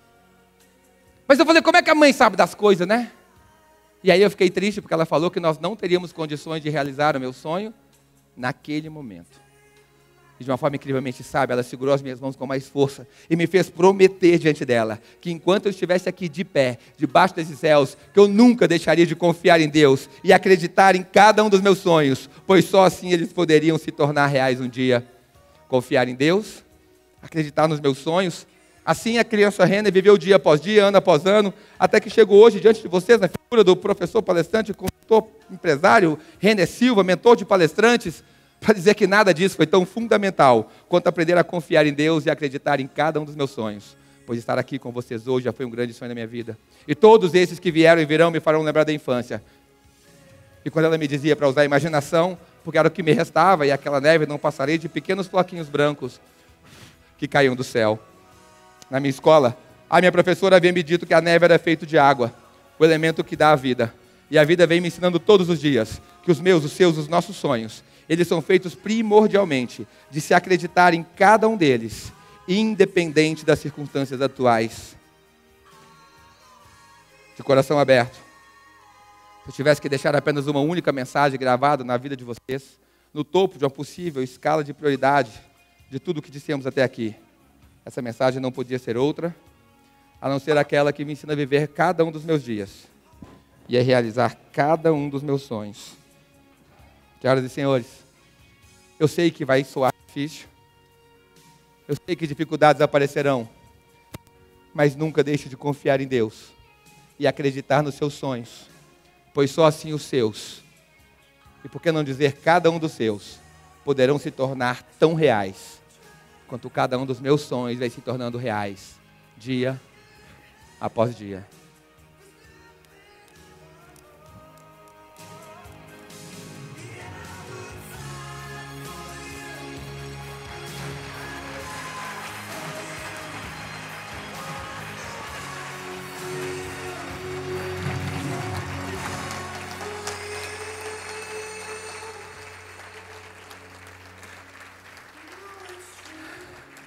Mas eu falei, como é que a mãe sabe das coisas, né? E aí eu fiquei triste, porque ela falou que nós não teríamos condições de realizar o meu sonho naquele momento. E de uma forma incrivelmente sábia, ela segurou as minhas mãos com mais força e me fez prometer diante dela que enquanto eu estivesse aqui de pé, debaixo desses céus, que eu nunca deixaria de confiar em Deus e acreditar em cada um dos meus sonhos, pois só assim eles poderiam se tornar reais um dia. Confiar em Deus, acreditar nos meus sonhos. Assim a criança Renner viveu dia após dia, ano após ano, até que chegou hoje diante de vocês na figura do professor palestrante, consultor empresário, Renner Silva, mentor de palestrantes, para dizer que nada disso foi tão fundamental quanto aprender a confiar em Deus e acreditar em cada um dos meus sonhos. Pois estar aqui com vocês hoje já foi um grande sonho da minha vida. E todos esses que vieram e virão me farão lembrar da infância. E quando ela me dizia para usar a imaginação, porque era o que me restava, e aquela neve não passaria de pequenos floquinhos brancos que caíam do céu. Na minha escola, a minha professora havia me dito que a neve era feita de água, o elemento que dá a vida. E a vida vem me ensinando todos os dias que os meus, os seus, os nossos sonhos, eles são feitos primordialmente de se acreditar em cada um deles independente das circunstâncias atuais. De coração aberto. Se eu tivesse que deixar apenas uma única mensagem gravada na vida de vocês, no topo de uma possível escala de prioridade de tudo o que dissemos até aqui, essa mensagem não podia ser outra, a não ser aquela que me ensina a viver cada um dos meus dias e a realizar cada um dos meus sonhos. Senhoras e senhores, eu sei que vai soar difícil, eu sei que dificuldades aparecerão, mas nunca deixe de confiar em Deus e acreditar nos seus sonhos, pois só assim os seus, e por que não dizer cada um dos seus, poderão se tornar tão reais, quanto cada um dos meus sonhos vai se tornando reais, dia após dia.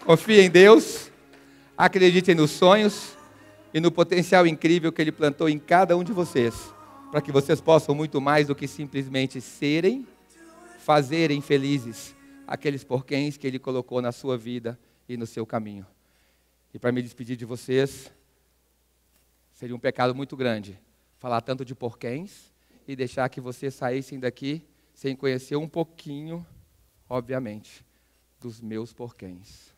Confiem em Deus, acreditem nos sonhos e no potencial incrível que Ele plantou em cada um de vocês, para que vocês possam muito mais do que simplesmente serem, fazerem felizes aqueles porquês que Ele colocou na sua vida e no seu caminho. E para me despedir de vocês, seria um pecado muito grande falar tanto de porquês e deixar que vocês saíssem daqui sem conhecer um pouquinho, obviamente, dos meus porquês.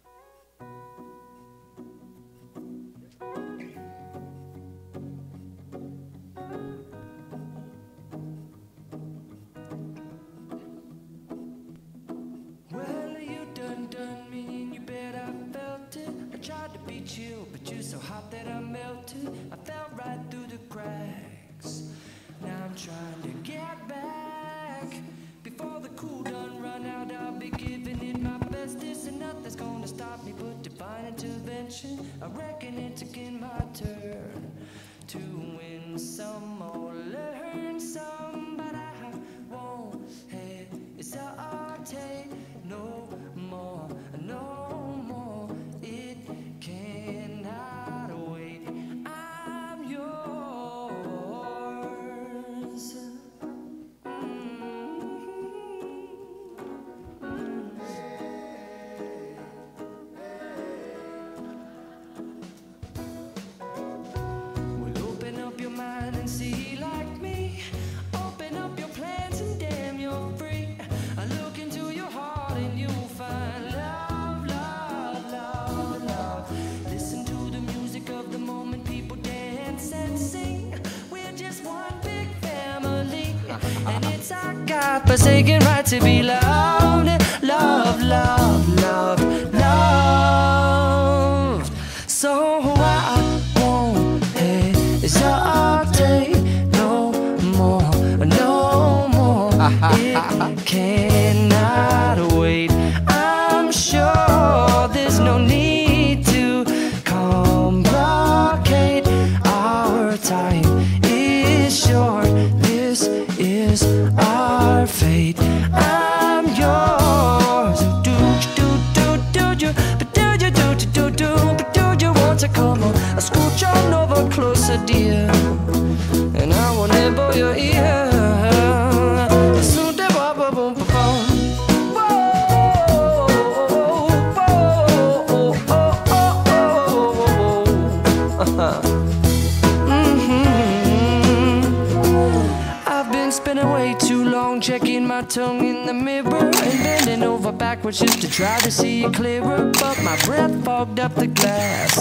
You, but you're so hot that I melted. I fell right through the cracks. Now I'm trying to get back. Before the cool done run out, I'll be giving it my bestest, and nothing's gonna stop me but divine intervention. I reckon it's again my turn to win some or learn some, but I won't hesitate no more, no more. It cannot wait. I'm yours. Well, open up your mind and see like me. Open up your plans and damn, you're free. I look into your heart and you'll find love, love, love, love. Listen to the music of the moment, people dance and sing. We're just one big family, and it's our God-forsaken right to be loved, love, love, love, love. So I won't hesitate no more, no more. It cannot wait. I'm sure there's no need to complicate. Our time is short. This is our fate. I'm yours. Do you, but do you, but do you want to come on? I scooch on over closer, dear, and I won't nibble your ear. I've been spending way too long checking my tongue in the mirror and bending over backwards just to try to see it clearer, but my breath fogged up the glass,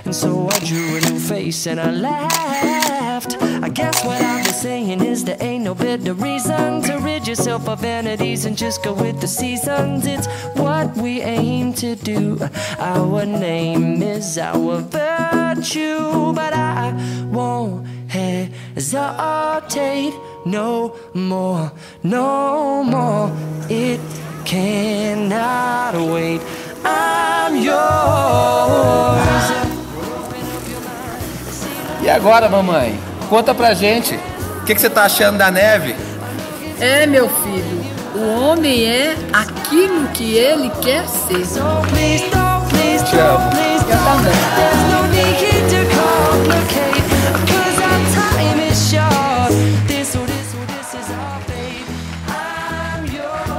and so I drew a new face and I laughed. I guess what I've been saying is there ain't no better reason to rid yourself of vanities and just go with the seasons. It's what we aim to do. Our name is our virtue, but I won't hesitate no more, no more. It cannot wait. I'm yours.
E agora, mamãe? Conta pra gente, o que você tá achando da neve?
É, meu filho, o homem é aquilo que ele quer ser.
So please don't
Te amo.
Eu também.
There's no need to complicate, 'cause our time is short. This is our fate. I'm yours.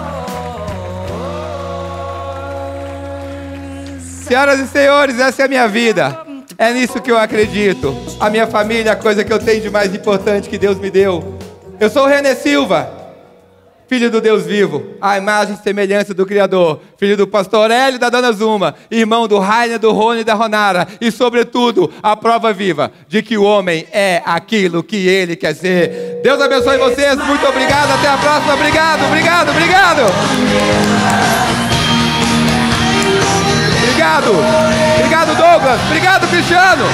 Senhoras e senhores, essa é a minha vida. É nisso que eu acredito. A minha família é a coisa que eu tenho de mais importante que Deus me deu. Eu sou o René Silva, filho do Deus vivo, a imagem e semelhança do Criador, filho do pastor Hélio e da dona Zuma, irmão do Rainer, do Rony e da Ronara, e sobretudo a prova viva de que o homem é aquilo que ele quer ser. Deus abençoe vocês, muito obrigado, até a próxima, obrigado. Obrigado Douglas, obrigado Cristiano,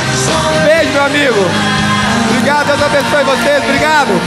beijo meu amigo, obrigado, Deus abençoe vocês, obrigado.